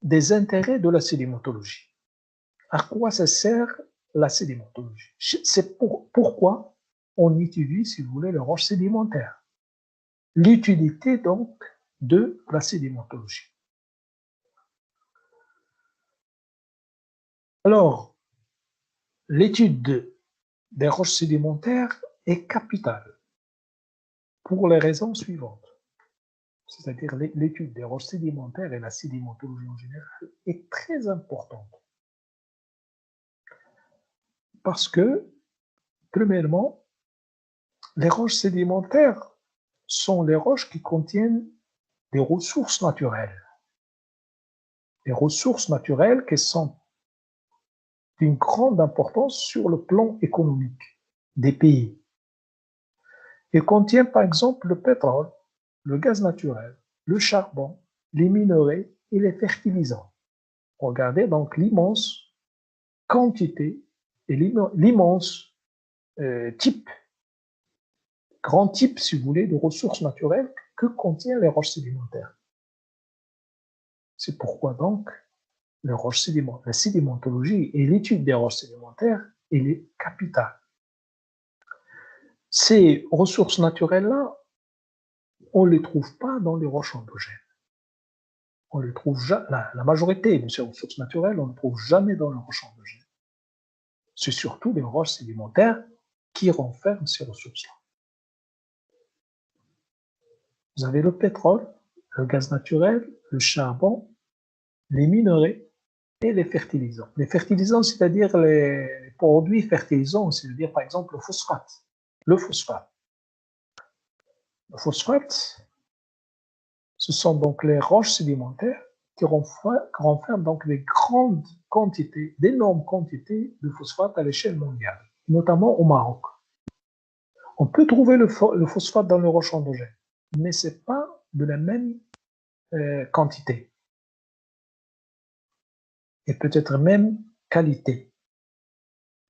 des intérêts de la sédimentologie. À quoi ça sert la sédimentologie? C'est pourquoi on utilise, si vous voulez, les roches sédimentaires. L'utilité donc de la sédimentologie. Alors, l'étude des roches sédimentaires est capitale pour les raisons suivantes. C'est-à-dire l'étude des roches sédimentaires et la sédimentologie en général est très importante. Parce que, premièrement, les roches sédimentaires sont les roches qui contiennent des ressources naturelles. Des ressources naturelles qui sont d'une grande importance sur le plan économique des pays. Elles contiennent par exemple le pétrole, le gaz naturel, le charbon, les minerais et les fertilisants. Regardez donc l'immense quantité et l'immense type, grand type, si vous voulez, de ressources naturelles que contiennent les roches sédimentaires. C'est pourquoi donc la sédimentologie et l'étude des roches sédimentaires, elle est capitale. Ces ressources naturelles-là, on ne les trouve pas dans les roches endogènes. On les trouve la majorité de ces ressources naturelles, on ne les trouve jamais dans les roches endogènes. C'est surtout les roches sédimentaires qui renferment ces ressources-là. Vous avez le pétrole, le gaz naturel, le charbon, les minerais et les fertilisants. Les fertilisants, c'est-à-dire les produits fertilisants, c'est-à-dire par exemple le phosphate. Le phosphate. Le phosphate, ce sont donc les roches sédimentaires qui renferment donc des grandes quantités, d'énormes quantités de phosphate à l'échelle mondiale, notamment au Maroc. On peut trouver le phosphate dans les roches endogènes, mais ce n'est pas de la même quantité et peut-être même qualité.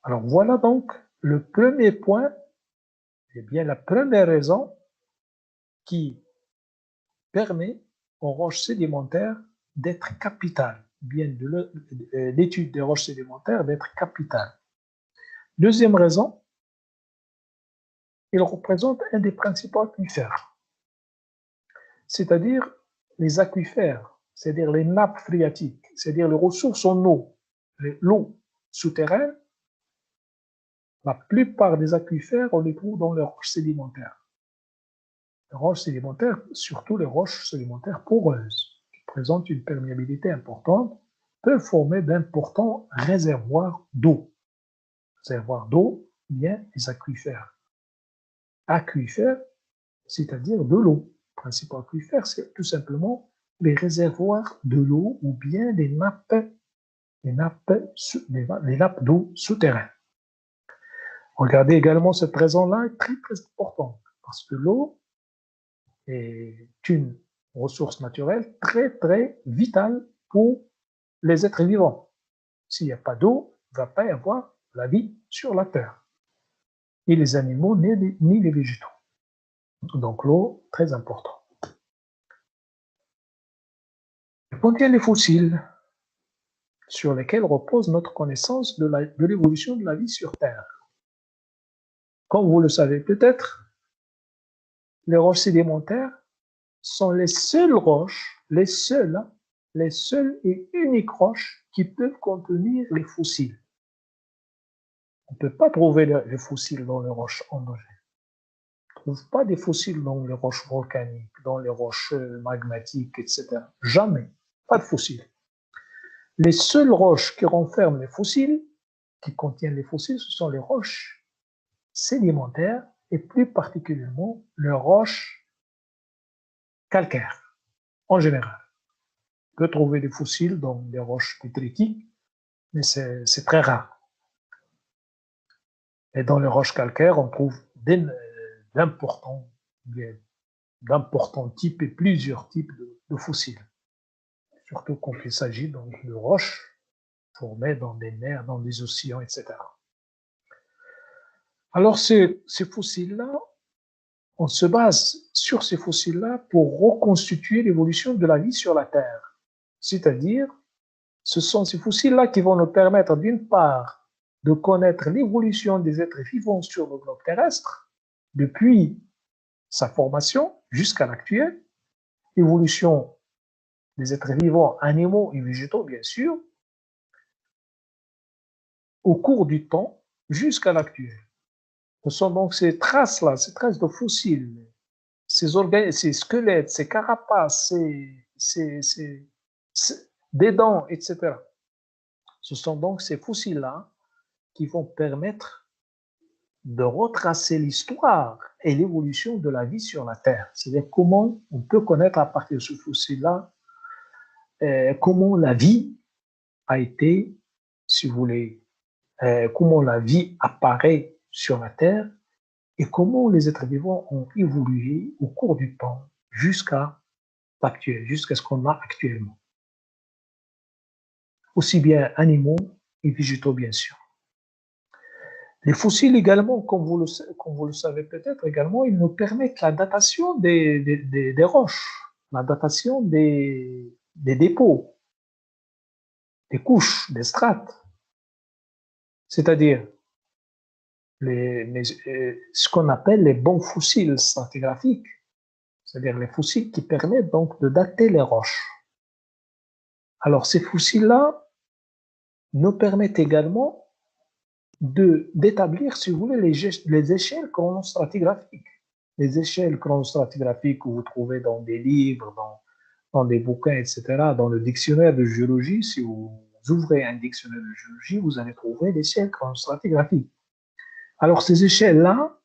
Alors voilà donc le premier point, et bien la première raison qui permet aux roches sédimentaires d'être capitales, bien de l'étude des roches sédimentaires d'être capitale. Deuxième raison, il représente un des principaux aquifères, c'est-à-dire les aquifères, c'est-à-dire les nappes phréatiques, c'est-à-dire les ressources en eau, l'eau souterraine. La plupart des aquifères, on les trouve dans les roches sédimentaires. Les roches sédimentaires, surtout les roches sédimentaires poreuses, qui présentent une perméabilité importante, peuvent former d'importants réservoirs d'eau. Réservoirs d'eau, bien les aquifères. Aquifères, c'est-à-dire de l'eau. Le principe aquifère, c'est tout simplement les réservoirs de l'eau ou bien les nappes d'eau souterraines. Regardez également cette raison-là est très très importante parce que l'eau est une ressource naturelle très très vitale pour les êtres vivants. S'il n'y a pas d'eau, il ne va pas y avoir la vie sur la Terre, ni les animaux, ni les végétaux. Donc l'eau, très importante. Elle contient les fossiles sur lesquels repose notre connaissance de l'évolution de la vie sur Terre. Comme vous le savez peut-être, les roches sédimentaires sont les seules roches, les seules et uniques roches qui peuvent contenir les fossiles. On ne peut pas trouver les fossiles dans les roches endogènes. On ne trouve pas des fossiles dans les roches volcaniques, dans les roches magmatiques, etc. Jamais. Pas de fossiles. Les seules roches qui renferment les fossiles, qui contiennent les fossiles, ce sont les roches sédimentaires et plus particulièrement les roches calcaires, en général. On peut trouver des fossiles dans des roches pétritiques, mais c'est très rare. Et dans les roches calcaires, on trouve d'importants types et plusieurs types de fossiles. Surtout quand il s'agit donc de roches formées dans des mers, dans des océans, etc. Alors ces fossiles-là, on se base sur ces fossiles-là pour reconstituer l'évolution de la vie sur la Terre. C'est-à-dire, ce sont ces fossiles-là qui vont nous permettre, d'une part, de connaître l'évolution des êtres vivants sur le globe terrestre, depuis sa formation jusqu'à l'actuel, évolution des êtres vivants, animaux et végétaux, bien sûr, au cours du temps jusqu'à l'actuel. Ce sont donc ces traces-là, ces traces de fossiles, ces squelettes, ces carapaces, des dents, etc. Ce sont donc ces fossiles-là qui vont permettre de retracer l'histoire et l'évolution de la vie sur la Terre. C'est-à-dire comment on peut connaître à partir de ce fossile-là comment la vie a été, si vous voulez, comment la vie apparaît sur la Terre et comment les êtres vivants ont évolué au cours du temps jusqu'à l'actuel, jusqu'à ce qu'on a actuellement. Aussi bien animaux et végétaux, bien sûr. Les fossiles également, comme vous le savez peut-être également, ils nous permettent la datation des roches, la datation des dépôts, des couches, des strates. C'est-à-dire ce qu'on appelle les bons fossiles stratigraphiques, c'est-à-dire les fossiles qui permettent donc de dater les roches. Alors ces fossiles-là nous permettent également d'établir, si vous voulez, les échelles chronostratigraphiques. Les échelles chronostratigraphiques que vous trouvez dans des livres, dans des bouquins, etc., dans le dictionnaire de géologie, si vous ouvrez un dictionnaire de géologie, vous allez trouver l'échelle chronostratigraphique. Alors ces échelles-là,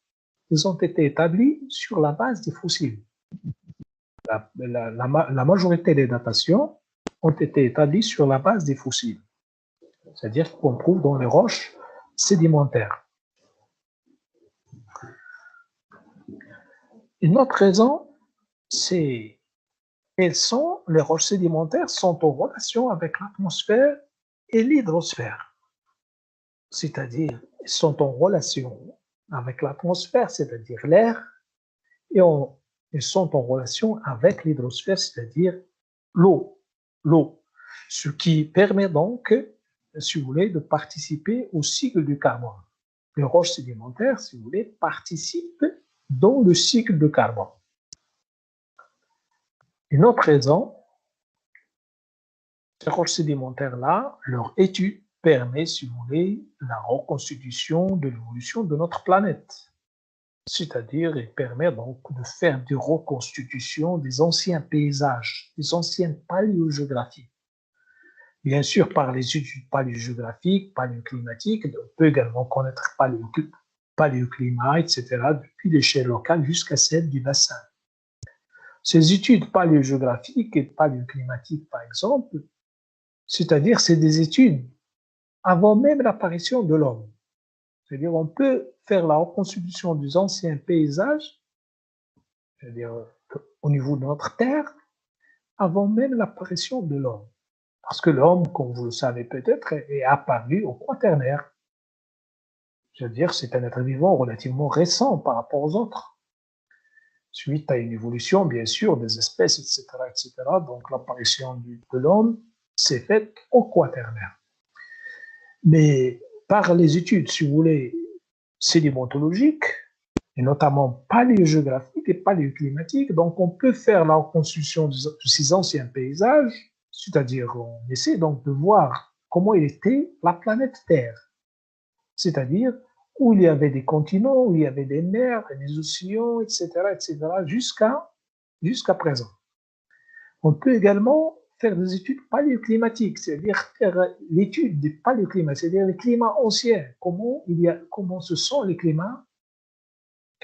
elles ont été établies sur la base des fossiles. La majorité des datations ont été établies sur la base des fossiles, c'est-à-dire qu'on trouve dans les roches sédimentaires. Une autre raison, c'est les roches sédimentaires sont en relation avec l'atmosphère et l'hydrosphère. C'est-à-dire, elles sont en relation avec l'atmosphère, c'est-à-dire l'air, et elles sont en relation avec l'hydrosphère, c'est-à-dire l'eau. Ce qui permet donc, si vous voulez, de participer au cycle du carbone. Les roches sédimentaires, si vous voulez, participent dans le cycle de carbone. Une autre raison, ces roches sédimentaires-là, leur étude permet, si vous voulez, la reconstitution de l'évolution de notre planète. C'est-à-dire, elle permet donc de faire des reconstitutions des anciens paysages, des anciennes paléogéographies. Bien sûr, par les études paléogéographiques, paléoclimatiques, on peut également connaître paléoclimat, etc., depuis l'échelle locale jusqu'à celle du bassin. Ces études paléogéographiques et paléoclimatiques, par exemple, c'est-à-dire c'est des études avant même l'apparition de l'homme. C'est-à-dire on peut faire la reconstitution des anciens paysages, c'est-à-dire au niveau de notre Terre, avant même l'apparition de l'homme. Parce que l'homme, comme vous le savez peut-être, est apparu au Quaternaire. C'est-à-dire c'est un être vivant relativement récent par rapport aux autres. Suite à une évolution, bien sûr, des espèces, etc., etc. Donc, l'apparition de l'homme s'est faite au Quaternaire. Mais par les études, si vous voulez, sédimentologiques, et notamment paléogéographiques et paléoclimatiques, donc on peut faire la reconstitution de ces anciens paysages, c'est-à-dire on essaie donc de voir comment était la planète Terre, c'est-à-dire où il y avait des continents, où il y avait des mers, des océans, etc., jusqu'à présent. On peut également faire des études paléoclimatiques, c'est-à-dire faire l'étude des paléoclimats, c'est-à-dire les climats anciens, comment ce sont les climats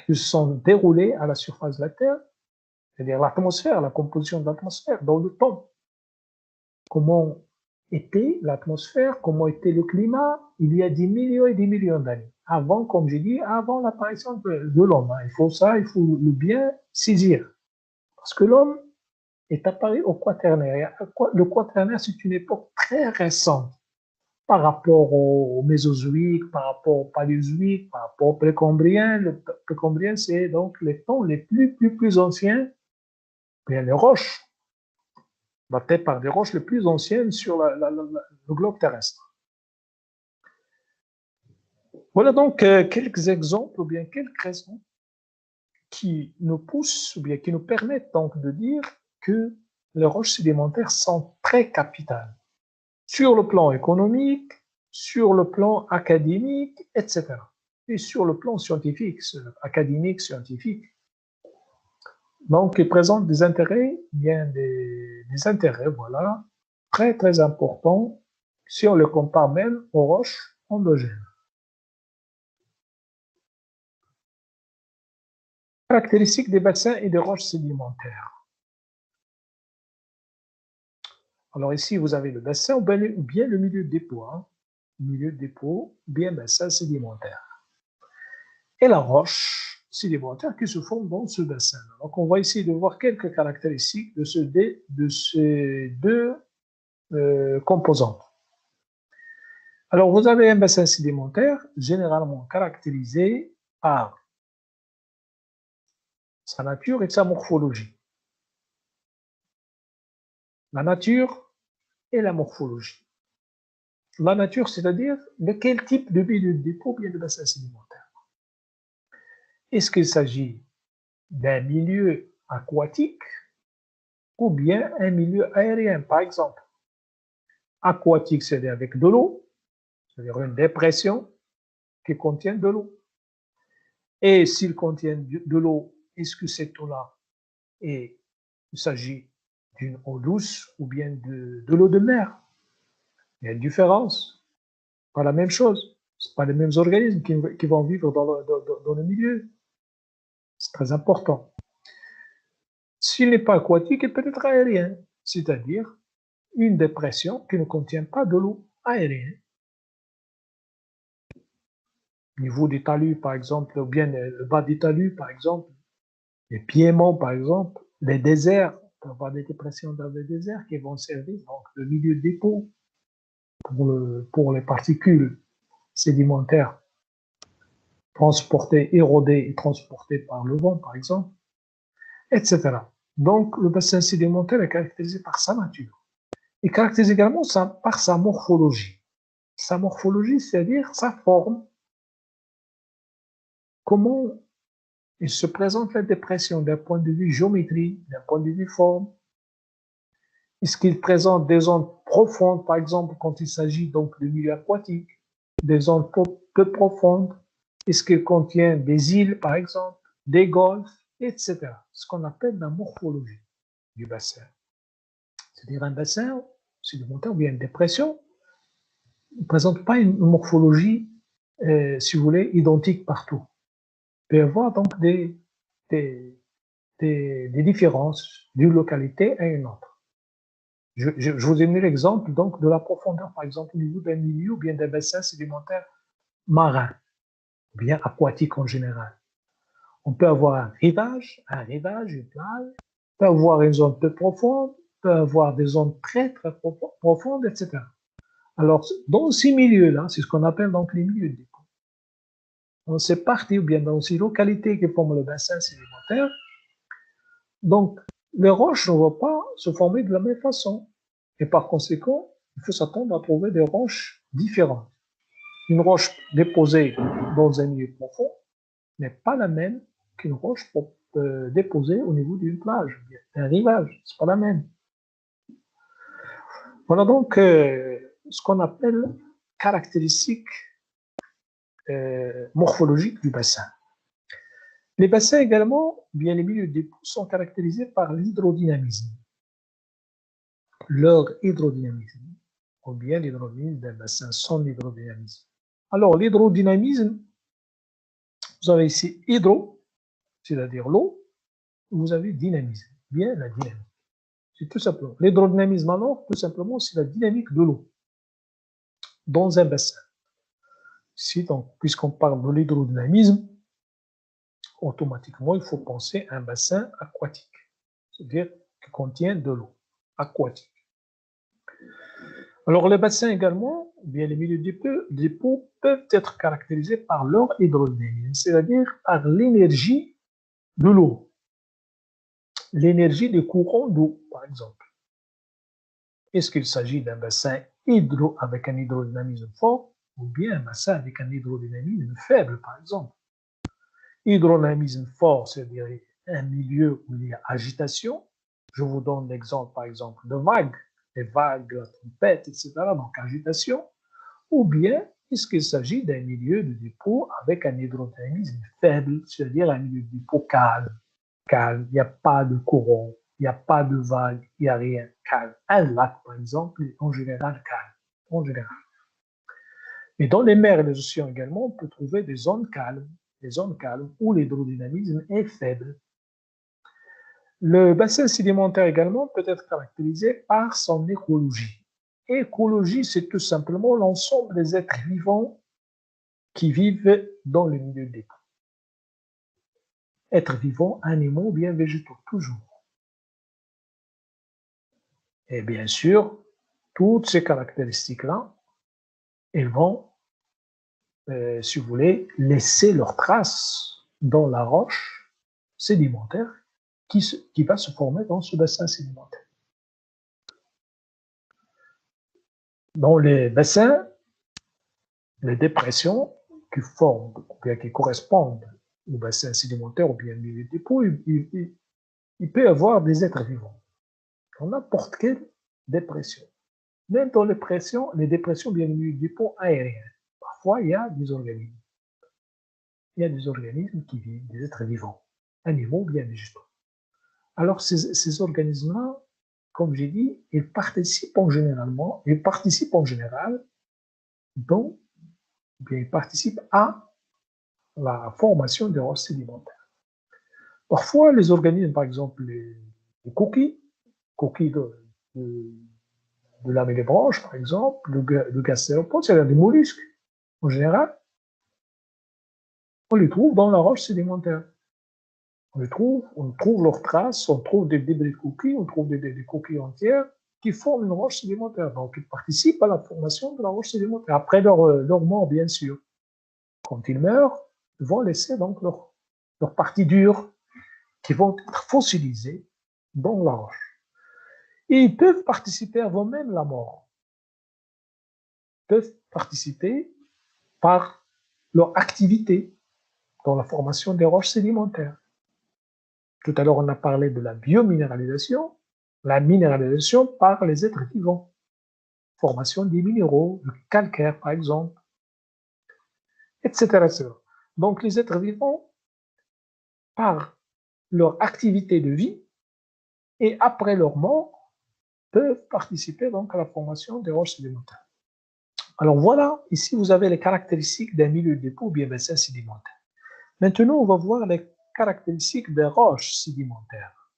qui se sont déroulés à la surface de la Terre, c'est-à-dire l'atmosphère, la composition de l'atmosphère dans le temps. Comment était l'atmosphère, comment était le climat il y a des millions et des millions d'années. Avant, comme j'ai dit, avant l'apparition de l'homme. Il faut le bien saisir. Parce que l'homme est apparu au Quaternaire. Le Quaternaire, c'est une époque très récente par rapport au Mésozoïque, par rapport au Paléozoïque, par rapport au Précambrien. Le Précambrien, c'est donc les temps les plus anciens, bien les roches, datées par des roches les plus anciennes sur le globe terrestre. Voilà donc quelques exemples ou bien quelques raisons qui nous poussent ou bien qui nous permettent donc de dire que les roches sédimentaires sont très capitales sur le plan économique, sur le plan académique, etc. Et sur le plan scientifique, académique, scientifique. Donc, ils présentent des intérêts, bien des intérêts, voilà, très, très importants si on le compare même aux roches endogènes. Caractéristiques des bassins et des roches sédimentaires. Alors ici, vous avez le bassin ou bien le milieu de dépôt. Milieu de dépôt, bien bassin sédimentaire. Et la roche sédimentaire qui se forme dans ce bassin. Donc on va essayer de voir quelques caractéristiques de ces deux composantes. Alors, vous avez un bassin sédimentaire généralement caractérisé par sa nature et sa morphologie. La nature et la morphologie. La nature, c'est-à-dire de quel type de milieu de dépôt vient le bassin sédimentaire. Est-ce qu'il s'agit d'un milieu aquatique ou bien un milieu aérien, par exemple? Aquatique, c'est-à-dire avec de l'eau, c'est-à-dire une dépression qui contient de l'eau. Et s'il contient de l'eau, est-ce que cette eau-là, il s'agit d'une eau douce ou bien de l'eau de mer? Il y a une différence, pas la même chose. Ce pas les mêmes organismes qui vont vivre dans le milieu. C'est très important. S'il n'est pas aquatique, il peut être aérien, c'est-à-dire une dépression qui ne contient pas de l'eau aérienne. Au niveau des talus, par exemple, ou bien le bas des talus, par exemple, les piémonts, par exemple, les déserts, on peut avoir des dépressions dans les déserts qui vont servir donc de milieu de dépôt pour les particules sédimentaires transportées, érodées et transportées par le vent, par exemple, etc. Donc, le bassin sédimentaire est caractérisé par sa nature. Il caractérise également par sa morphologie. Sa morphologie, c'est-à-dire sa forme. Comment il se présente la dépression d'un point de vue géométrie, d'un point de vue forme. Est-ce qu'il présente des zones profondes, par exemple, quand il s'agit donc de milieu aquatique, des zones peu profondes? Est-ce qu'il contient des îles, par exemple, des golfes, etc. Ce qu'on appelle la morphologie du bassin. C'est-à-dire un bassin sédimentaire ou bien une dépression ne présente pas une morphologie, si vous voulez, identique partout. Il peut y avoir donc des différences d'une localité à une autre. Je vous ai donné l'exemple donc de la profondeur, par exemple, au niveau d'un milieu ou bien d'un bassin sédimentaire marin, ou bien aquatique en général. On peut avoir un rivage, une plage, on peut avoir une zone peu profonde, on peut avoir des zones très profondes, etc. Alors, dans ces milieux-là, c'est ce qu'on appelle donc les milieux de dépôt. Dans ces parties ou bien dans ces localités qui forment le bassin sédimentaire, donc les roches ne vont pas se former de la même façon. Et par conséquent, il faut s'attendre à trouver des roches différentes. Une roche déposée dans un milieu profond n'est pas la même qu'une roche déposée au niveau d'une plage, d'un rivage. C'est pas la même. Voilà donc ce qu'on appelle caractéristiques morphologiques du bassin. Les bassins également, bien les milieux de dépôt, sont caractérisés par l'hydrodynamisme. Leur hydrodynamisme, ou bien l'hydrodynamisme d'un bassin, son hydrodynamisme. Alors, l'hydrodynamisme, vous avez ici hydro, c'est-à-dire l'eau, vous avez dynamisme, bien la dynamique. C'est tout simplement. L'hydrodynamisme, alors, tout simplement, c'est la dynamique de l'eau dans un bassin. Ici, donc, puisqu'on parle de l'hydrodynamisme, automatiquement, il faut penser à un bassin aquatique, c'est-à-dire qui contient de l'eau aquatique. Alors, les bassins également, bien les milieux de dépôt peuvent être caractérisés par leur hydrodynamisme, c'est-à-dire par l'énergie de l'eau, l'énergie des courants d'eau, par exemple. Est-ce qu'il s'agit d'un bassin avec un hydrodynamisme fort ou bien un bassin avec un hydrodynamisme faible, par exemple? Hydrodynamisme fort, c'est-à-dire un milieu où il y a agitation. Je vous donne l'exemple, par exemple, de vagues, les vagues, la tempête, etc., donc agitation. Ou bien, est-ce qu'il s'agit d'un milieu de dépôt avec un hydrodynamisme faible, c'est-à-dire un milieu de dépôt calme, il n'y a pas de courant, il n'y a pas de vagues, il n'y a rien, calme. Un lac, par exemple, est en général calme, en général. Mais dans les mers et les océans également, on peut trouver des zones calmes où l'hydrodynamisme est faible. Le bassin sédimentaire également peut être caractérisé par son écologie. Écologie, c'est tout simplement l'ensemble des êtres vivants qui vivent dans le milieu de dépôt. Êtres vivants, animaux, bien végétaux, toujours. Et bien sûr, toutes ces caractéristiques-là Ils vont, si vous voulez, laisser leurs traces dans la roche sédimentaire qui va se former dans ce bassin sédimentaire. Dans les bassins, les dépressions qui forment, ou bien qui correspondent au bassin sédimentaire ou bien au milieu de dépôt, il peut y avoir des êtres vivants dans n'importe quelle dépression. Même dans les dépressions bien au milieu du dépôt aérien, parfois il y a des organismes. Il y a des organismes qui vivent, des êtres vivants, animaux ou bien végétaux. Alors ces organismes-là, comme j'ai dit, ils participent en général ils participent à la formation des roches sédimentaires. Parfois, les organismes, par exemple les coquilles de lamelles et branches, par exemple, le gastéropode, c'est-à-dire des mollusques, en général, on les trouve dans la roche sédimentaire. On trouve leurs traces, on trouve des débris de coquilles, on trouve des coquilles entières qui forment une roche sédimentaire. Donc, ils participent à la formation de la roche sédimentaire. Après leur mort, bien sûr. Quand ils meurent, ils vont laisser donc leurs parties dures qui vont être fossilisées dans la roche. Et ils peuvent participer avant même la mort. Ils peuvent participer par leur activité dans la formation des roches sédimentaires. Tout à l'heure, on a parlé de la biominéralisation, la minéralisation par les êtres vivants, formation des minéraux, le calcaire par exemple, etc., etc. Donc les êtres vivants, par leur activité de vie et après leur mort, peuvent participer donc à la formation des roches sédimentaires. Alors voilà, ici vous avez les caractéristiques d'un milieu de dépôt ou bien bassin sédimentaire. Maintenant, on va voir les caractéristiques des roches sédimentaires.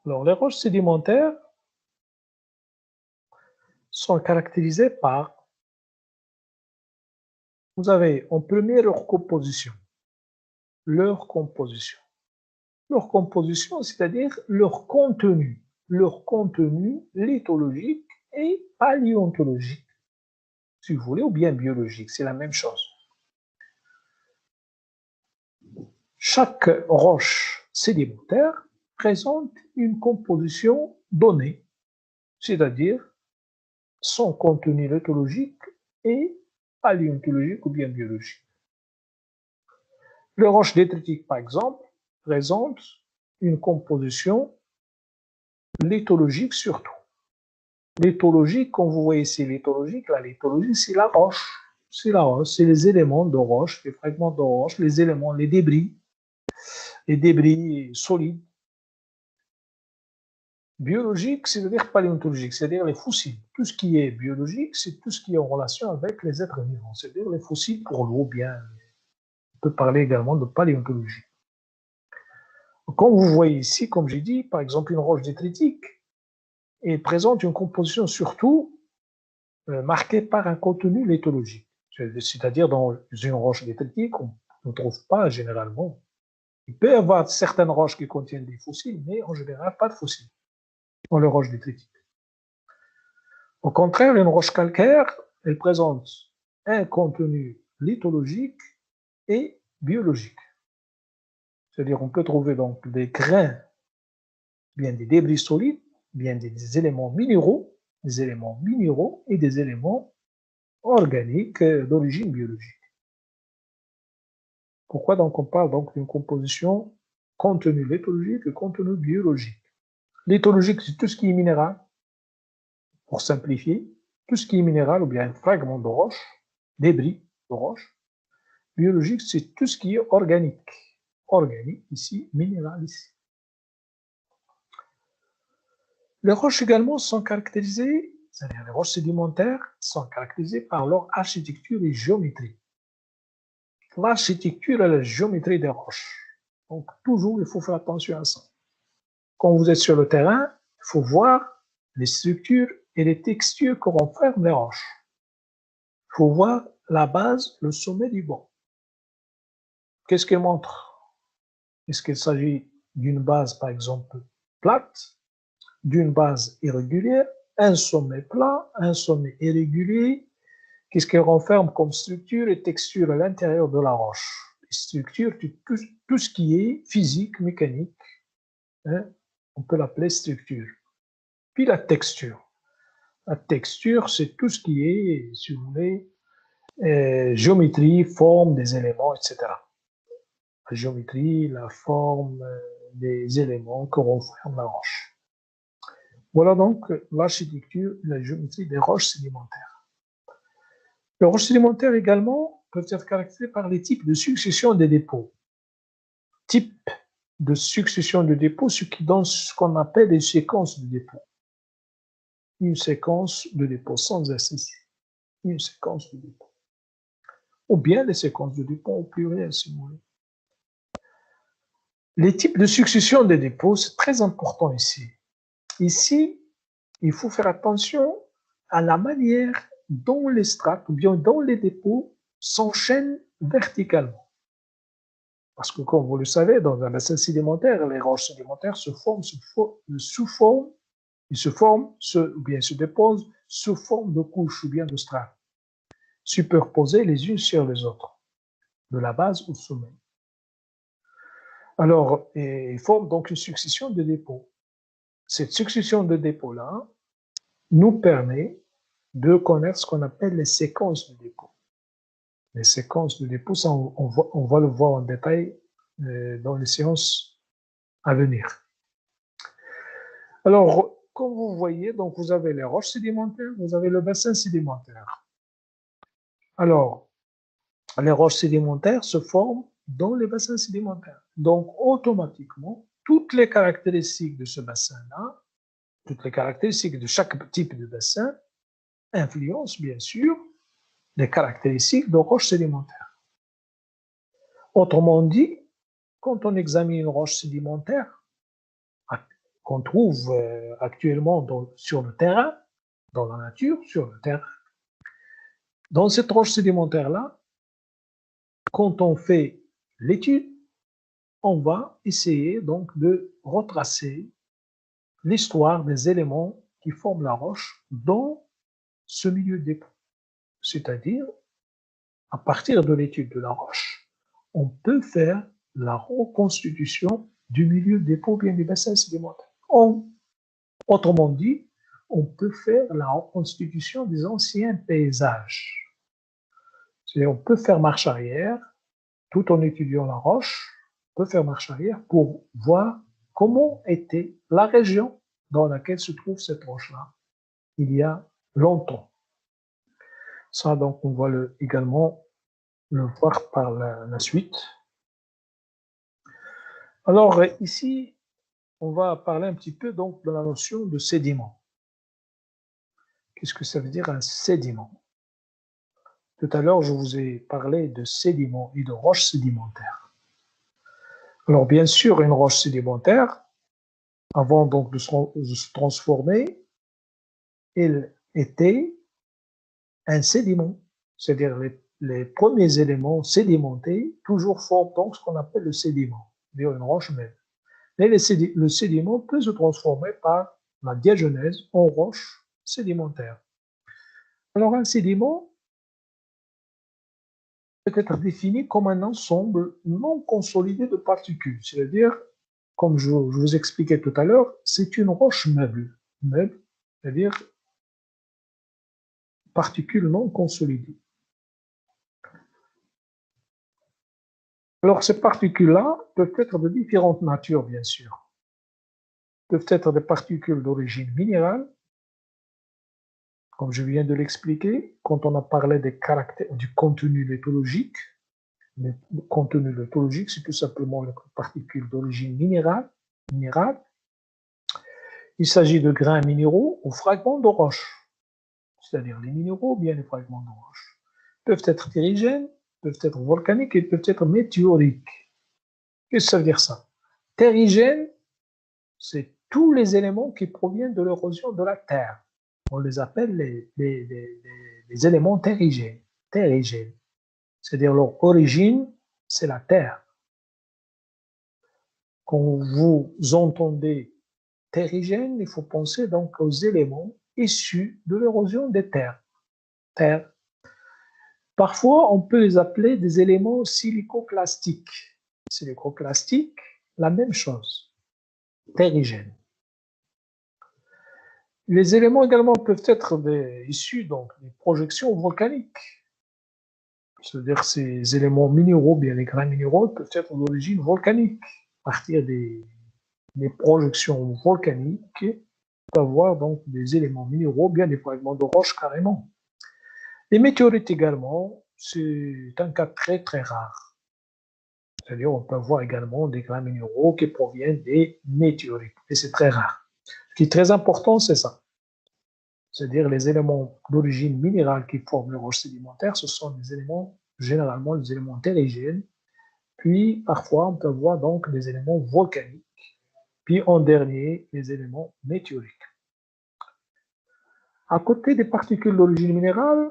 Alors, les roches sédimentaires sont caractérisées par, vous avez en premier leur composition. Leur composition, c'est-à-dire leur contenu lithologique et paléontologique, si vous voulez, ou bien biologique, c'est la même chose. Chaque roche sédimentaire présente une composition donnée, c'est-à-dire son contenu lithologique et paléontologique ou bien biologique. Les roches détritiques, par exemple, présentent une composition lithologique surtout. Lithologique, quand vous voyez ici lithologique, la lithologie, c'est la roche. C'est la roche, c'est les éléments de roche, les fragments de roche, les éléments, les débris solides. Biologique, c'est-à-dire paléontologique, c'est-à-dire les fossiles. Tout ce qui est biologique, c'est tout ce qui est en relation avec les êtres vivants, c'est-à-dire les fossiles pour l'eau, bien. On peut parler également de paléontologie. Comme vous voyez ici, comme j'ai dit, par exemple, une roche détritique, elle présente une composition surtout marquée par un contenu lithologique. C'est-à-dire, dans une roche détritique, on ne trouve pas généralement. Il peut y avoir certaines roches qui contiennent des fossiles, mais en général, pas de fossiles dans les roches détritiques. Au contraire, une roche calcaire, elle présente un contenu lithologique et biologique. C'est-à-dire, on peut trouver donc des grains, bien des débris solides, bien des éléments minéraux et des éléments organiques d'origine biologique. Pourquoi donc on parle donc d'une composition contenu lithologique et contenu biologique? Lithologique, c'est tout ce qui est minéral, pour simplifier, tout ce qui est minéral ou bien un fragment de roche, débris de roche. Biologique, c'est tout ce qui est organique. Organique ici, minéral ici. Les roches également sont caractérisées, c'est-à-dire les roches sédimentaires sont caractérisées par leur architecture et géométrie. L'architecture et la géométrie des roches. Donc toujours, il faut faire attention à ça. Quand vous êtes sur le terrain, il faut voir les structures et les textures que renferment les roches. Il faut voir la base, le sommet du banc. Qu'est-ce qu'elle montre? Est-ce qu'il s'agit d'une base, par exemple, plate, d'une base irrégulière, un sommet plat, un sommet irrégulier, Qu'est-ce qu'elle renferme comme structure et texture à l'intérieur de la roche? Les structures, tout ce qui est physique, mécanique, hein, on peut l'appeler structure. Puis la texture. La texture, c'est tout ce qui est, si vous voulez, géométrie, forme des éléments, etc. La géométrie, la forme des éléments que renferme la roche. Voilà donc l'architecture, la géométrie des roches sédimentaires. Les roches sédimentaires également peuvent être caractérisées par les types de succession des dépôts. Type de succession de dépôts, ce qui donne ce qu'on appelle des séquences de dépôts. Une séquence de dépôts sans SCC. Une séquence de dépôts. Ou bien des séquences de dépôts au pluriel, si vous voulez. Les types de succession des dépôts, c'est très important ici. Ici, il faut faire attention à la manière dont les strates ou bien dont les dépôts s'enchaînent verticalement. Parce que, comme vous le savez, dans un bassin sédimentaire, les roches sédimentaires se forment ou bien se déposent sous forme de couches ou bien de strates, superposées les unes sur les autres, de la base au sommet. Alors, ils forment donc une succession de dépôts. Cette succession de dépôts-là nous permet de connaître ce qu'on appelle les séquences de dépôts. Les séquences de dépôts, ça, on va le voir en détail dans les séances à venir. Alors, comme vous voyez, donc vous avez les roches sédimentaires, vous avez le bassin sédimentaire. Alors, les roches sédimentaires se forment dans les bassins sédimentaires. Donc, automatiquement, toutes les caractéristiques de ce bassin-là, toutes les caractéristiques de chaque type de bassin influencent bien sûr les caractéristiques de roches sédimentaires. Autrement dit, quand on examine une roche sédimentaire qu'on trouve actuellement sur le terrain, dans la nature, sur le terrain, dans cette roche sédimentaire-là, quand on fait l'étude, on va essayer donc de retracer l'histoire des éléments qui forment la roche dans ce milieu de dépôt. C'est-à-dire, à partir de l'étude de la roche, on peut faire la reconstitution du milieu de dépôt bien du bassin sédimentaire. Autrement dit, on peut faire la reconstitution des anciens paysages. C'est-à-dire, on peut faire marche arrière, tout en étudiant la roche, on peut faire marche arrière pour voir comment était la région dans laquelle se trouve cette roche-là il y a longtemps. Ça, donc, on va également le voir par la suite. Alors, ici, on va parler un petit peu donc de la notion de sédiment. Qu'est-ce que ça veut dire un sédiment? Tout à l'heure, je vous ai parlé de sédiments et de roches sédimentaires. Alors, bien sûr, une roche sédimentaire, avant donc de se transformer, elle était un sédiment, c'est-à-dire les premiers éléments sédimentés toujours forment donc ce qu'on appelle le sédiment, c'est-à-dire une roche même. Mais le sédiment peut se transformer par la diagenèse en roche sédimentaire. Alors un sédiment peut être défini comme un ensemble non consolidé de particules, c'est-à-dire, comme je vous expliquais tout à l'heure, c'est une roche meuble, c'est-à-dire particules non consolidées. Alors, ces particules-là peuvent être de différentes natures, bien sûr. Peuvent être des particules d'origine minérale, comme je viens de l'expliquer, quand on a parlé des caractères, du contenu lithologique. Le contenu lithologique, c'est tout simplement les particules d'origine minérale. Il s'agit de grains minéraux ou fragments de roche, c'est-à-dire les minéraux ou bien les fragments de roche. Ils peuvent être terrigènes, peuvent être volcaniques et peuvent être météoriques. Qu'est-ce que ça veut dire ça? Terrigène, c'est tous les éléments qui proviennent de l'érosion de la Terre. On les appelle les éléments terrigènes. C'est-à-dire leur origine, c'est la Terre. Quand vous entendez terrigène, il faut penser donc aux éléments issus de l'érosion des terres. Parfois, on peut les appeler des éléments silicoclastiques. Silicoclastique, la même chose, terrigène. Les éléments également peuvent être issus donc, des projections volcaniques. C'est-à-dire ces éléments minéraux, bien les grains minéraux, peuvent être d'origine volcanique. À partir des projections volcaniques, on peut avoir donc des éléments minéraux, bien des fragments de roche carrément. Les météorites également, c'est un cas très très rare. C'est-à-dire on peut avoir également des grains minéraux qui proviennent des météorites, et c'est très rare. Ce qui est très important, c'est ça. C'est-à-dire les éléments d'origine minérale qui forment les roches sédimentaires, ce sont des éléments, généralement des éléments terrigènes, puis parfois on peut avoir donc des éléments volcaniques, puis en dernier, les éléments météoriques. À côté des particules d'origine minérale,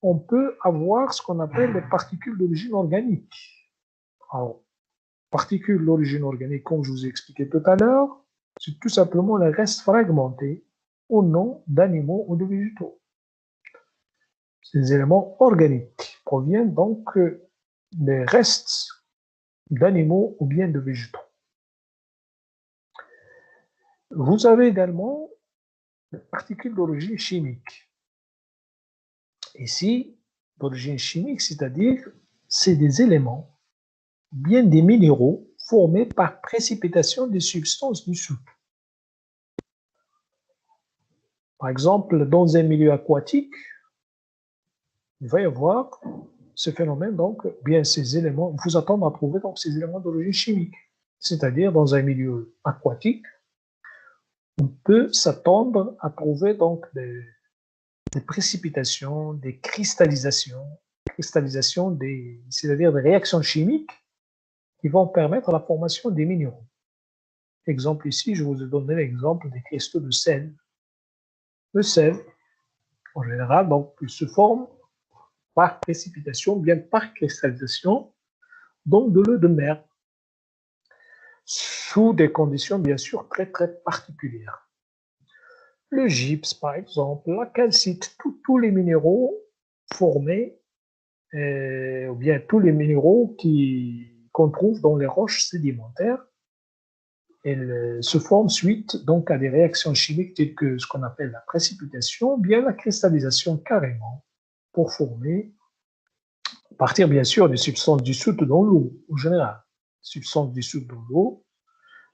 on peut avoir ce qu'on appelle les particules d'origine organique. Alors, particules d'origine organique, comme je vous ai expliqué tout à l'heure, c'est tout simplement les restes fragmentés au nom d'animaux ou de végétaux. Ces éléments organiques proviennent donc des restes d'animaux ou bien de végétaux. Vous avez également des particules d'origine chimique. Ici, d'origine chimique, c'est-à-dire c'est des éléments, bien des minéraux formés par précipitation des substances dissoutes. Par exemple, dans un milieu aquatique, il va y avoir ce phénomène, donc, bien ces éléments, il faut s'attendre à trouver donc, ces éléments d'origine chimique. C'est-à-dire, dans un milieu aquatique, on peut s'attendre à trouver donc des précipitations, des cristallisations, c'est-à-dire des réactions chimiques qui vont permettre la formation des minéraux. Exemple ici, je vous ai donné l'exemple des cristaux de sel. Le sel, en général, donc, il se forme par précipitation, bien par cristallisation, donc de l'eau de mer, sous des conditions bien sûr très très particulières. Le gypse, par exemple, la calcite, tous les minéraux formés, ou bien tous les minéraux qu'on trouve dans les roches sédimentaires, elles se forment suite donc à des réactions chimiques telles que ce qu'on appelle la précipitation, ou bien la cristallisation carrément, pour former, à partir bien sûr des substances dissoutes dans l'eau, en général. Substances dissoutes dans l'eau,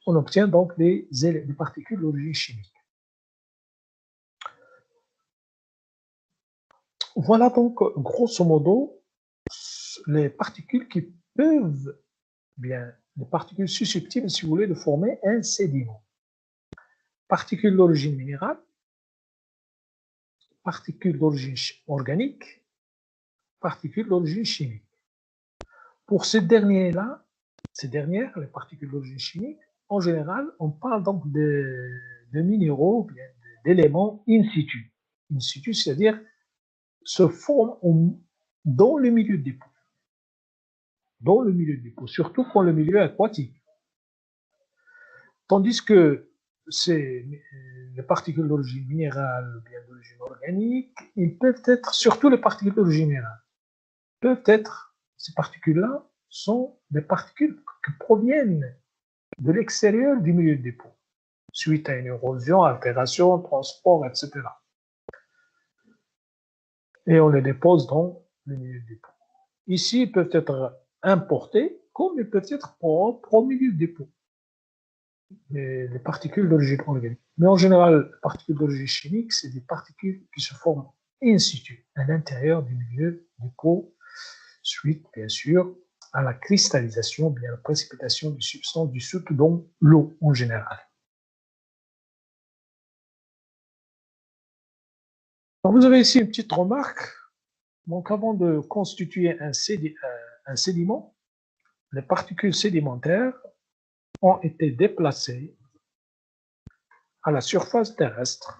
on obtient donc des particules d'origine chimique. Voilà donc, grosso modo, les particules qui peuvent, bien, les particules susceptibles, si vous voulez, de former un sédiment. Particules d'origine minérale, particules d'origine organique, particules d'origine chimique. Pour ces dernières, les particules d'origine chimique, en général, on parle donc de minéraux, d'éléments in situ. In situ, c'est-à-dire se forment dans le milieu de dépôt. Dans le milieu de dépôt, surtout quand le milieu est aquatique. Tandis que les particules d'origine minérale ou bien d'origine organique, ils peuvent être, surtout les particules d'origine minérale, ces particules-là sont des particules qui proviennent de l'extérieur du milieu de dépôt, suite à une érosion, altération, transport, etc. Et on les dépose dans le milieu de dépôt. Ici, ils peuvent être importés, comme ils peuvent être propres au milieu de dépôt. Les particules d'origine organique. Mais en général, les particules d'origine chimique, c'est des particules qui se forment in situ, à l'intérieur du milieu du dépôt, suite, bien sûr, à la cristallisation, bien la précipitation de substances dissoutes dans l'eau en général. Alors, vous avez ici une petite remarque. Donc, avant de constituer un sédiment, les particules sédimentaires ont été déplacées à la surface terrestre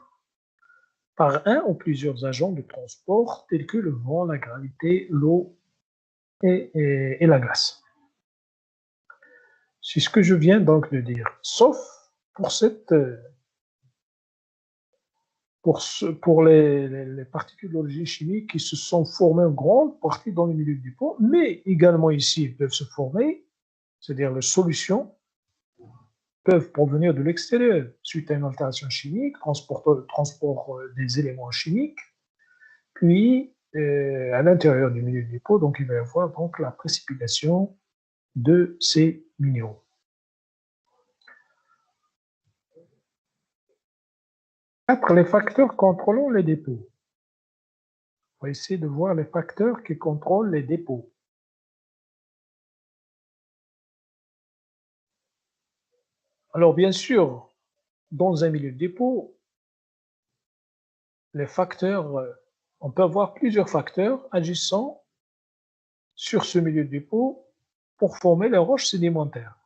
par un ou plusieurs agents de transport tels que le vent, la gravité, l'eau et la glace. C'est ce que je viens donc de dire, sauf pour cette pour les particules d'origine chimique qui se sont formées en grande partie dans le milieu du dépôt, mais également ici, ils peuvent se former, c'est-à-dire les solutions peuvent provenir de l'extérieur suite à une altération chimique, transport des éléments chimiques, puis à l'intérieur du milieu du dépôt, donc il va y avoir donc la précipitation de ces minéraux. Les facteurs contrôlant les dépôts. On va essayer de voir les facteurs qui contrôlent les dépôts. Alors, bien sûr, dans un milieu de dépôt, les facteurs, on peut avoir plusieurs facteurs agissant sur ce milieu de dépôt pour former les roches sédimentaires.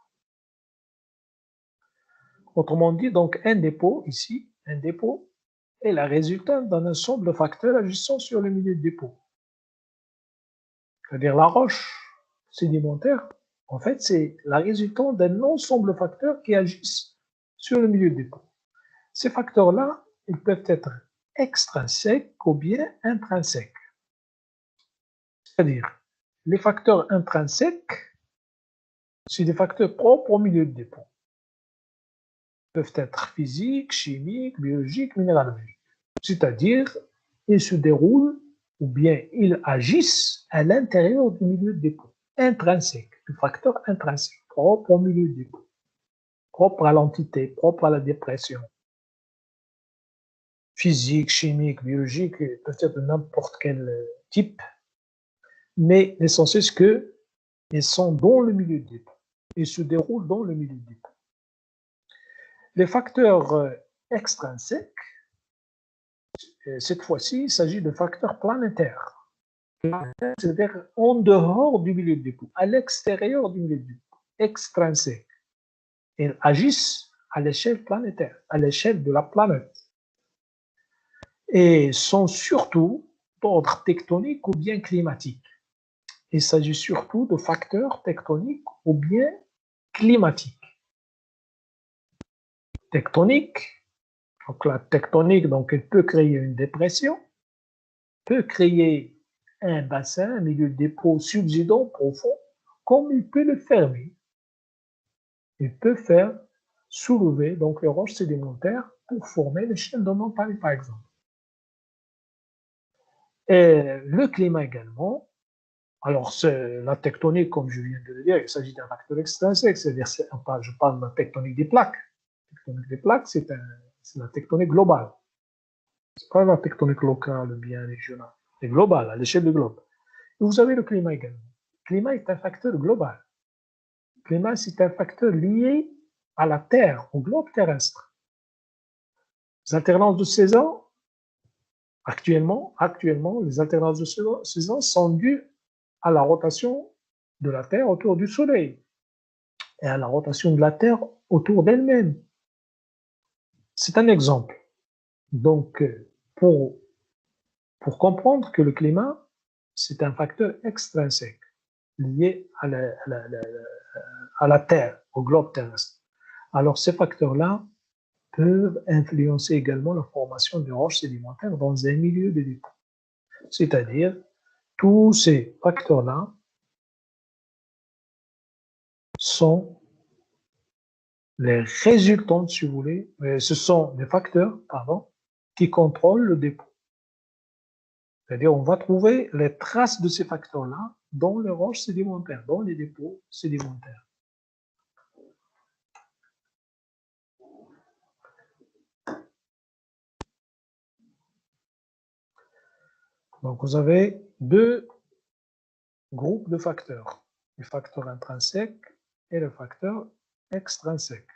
Autrement dit, donc, un dépôt, ici, un dépôt est la résultante d'un ensemble de facteurs agissant sur le milieu de dépôt. C'est-à-dire la roche sédimentaire, en fait, c'est la résultante d'un ensemble de facteurs qui agissent sur le milieu de dépôt. Ces facteurs-là, ils peuvent être extrinsèques ou bien intrinsèques. C'est-à-dire, les facteurs intrinsèques, c'est des facteurs propres au milieu de dépôt. Ils peuvent être physiques, chimiques, biologiques, minéralogiques. C'est-à-dire, ils se déroulent ou bien ils agissent à l'intérieur du milieu de dépôt. Intrinsèque, le facteur intrinsèque, propre au milieu de dépôt, propre à l'entité, propre à la dépression. Physique, chimique, biologique, peut-être de n'importe quel type, mais l'essentiel c'est qu'ils sont dans le milieu de dépôt. Ils se déroulent dans le milieu de dépôt. Les facteurs extrinsèques, cette fois-ci, il s'agit de facteurs planétaires. C'est-à-dire en dehors du milieu de dépôt, à l'extérieur du milieu de dépôt, extrinsèques. Ils agissent à l'échelle planétaire, à l'échelle de la planète. Et sont surtout d'ordre tectonique ou bien climatique. Il s'agit surtout de facteurs tectoniques ou bien climatiques. Tectonique, donc la tectonique, donc elle peut créer une dépression, peut créer un bassin, un milieu de dépôt subsidant profond, comme il peut le fermer. Il peut faire soulever donc les roches sédimentaires pour former les chaînes de montagne, par exemple. Et le climat également. Alors, la tectonique, comme je viens de le dire, il s'agit d'un facteur extrinsèque, c'est-à-dire, je parle de la tectonique des plaques. La tectonique des plaques, c'est la tectonique globale. Ce n'est pas la tectonique locale ou bien régionale. C'est global, à l'échelle du globe. Et vous avez le climat également. Le climat est un facteur global. Le climat, c'est un facteur lié à la Terre, au globe terrestre. Les alternances de saisons, actuellement, les alternances de saisons sont dues à la rotation de la Terre autour du Soleil et à la rotation de la Terre autour d'elle-même. C'est un exemple. Donc, pour comprendre que le climat, c'est un facteur extrinsèque lié à la Terre, au globe terrestre. Alors, ces facteurs-là peuvent influencer également la formation des roches sédimentaires dans un milieu de dépôt. C'est-à-dire, tous ces facteurs-là sont les résultantes, si vous voulez, ce sont des facteurs, qui contrôlent le dépôt. C'est-à-dire, on va trouver les traces de ces facteurs-là dans les roches sédimentaires, dans les dépôts sédimentaires. Donc, vous avez deux groupes de facteurs, les facteurs intrinsèques et les facteurs extrinsèques.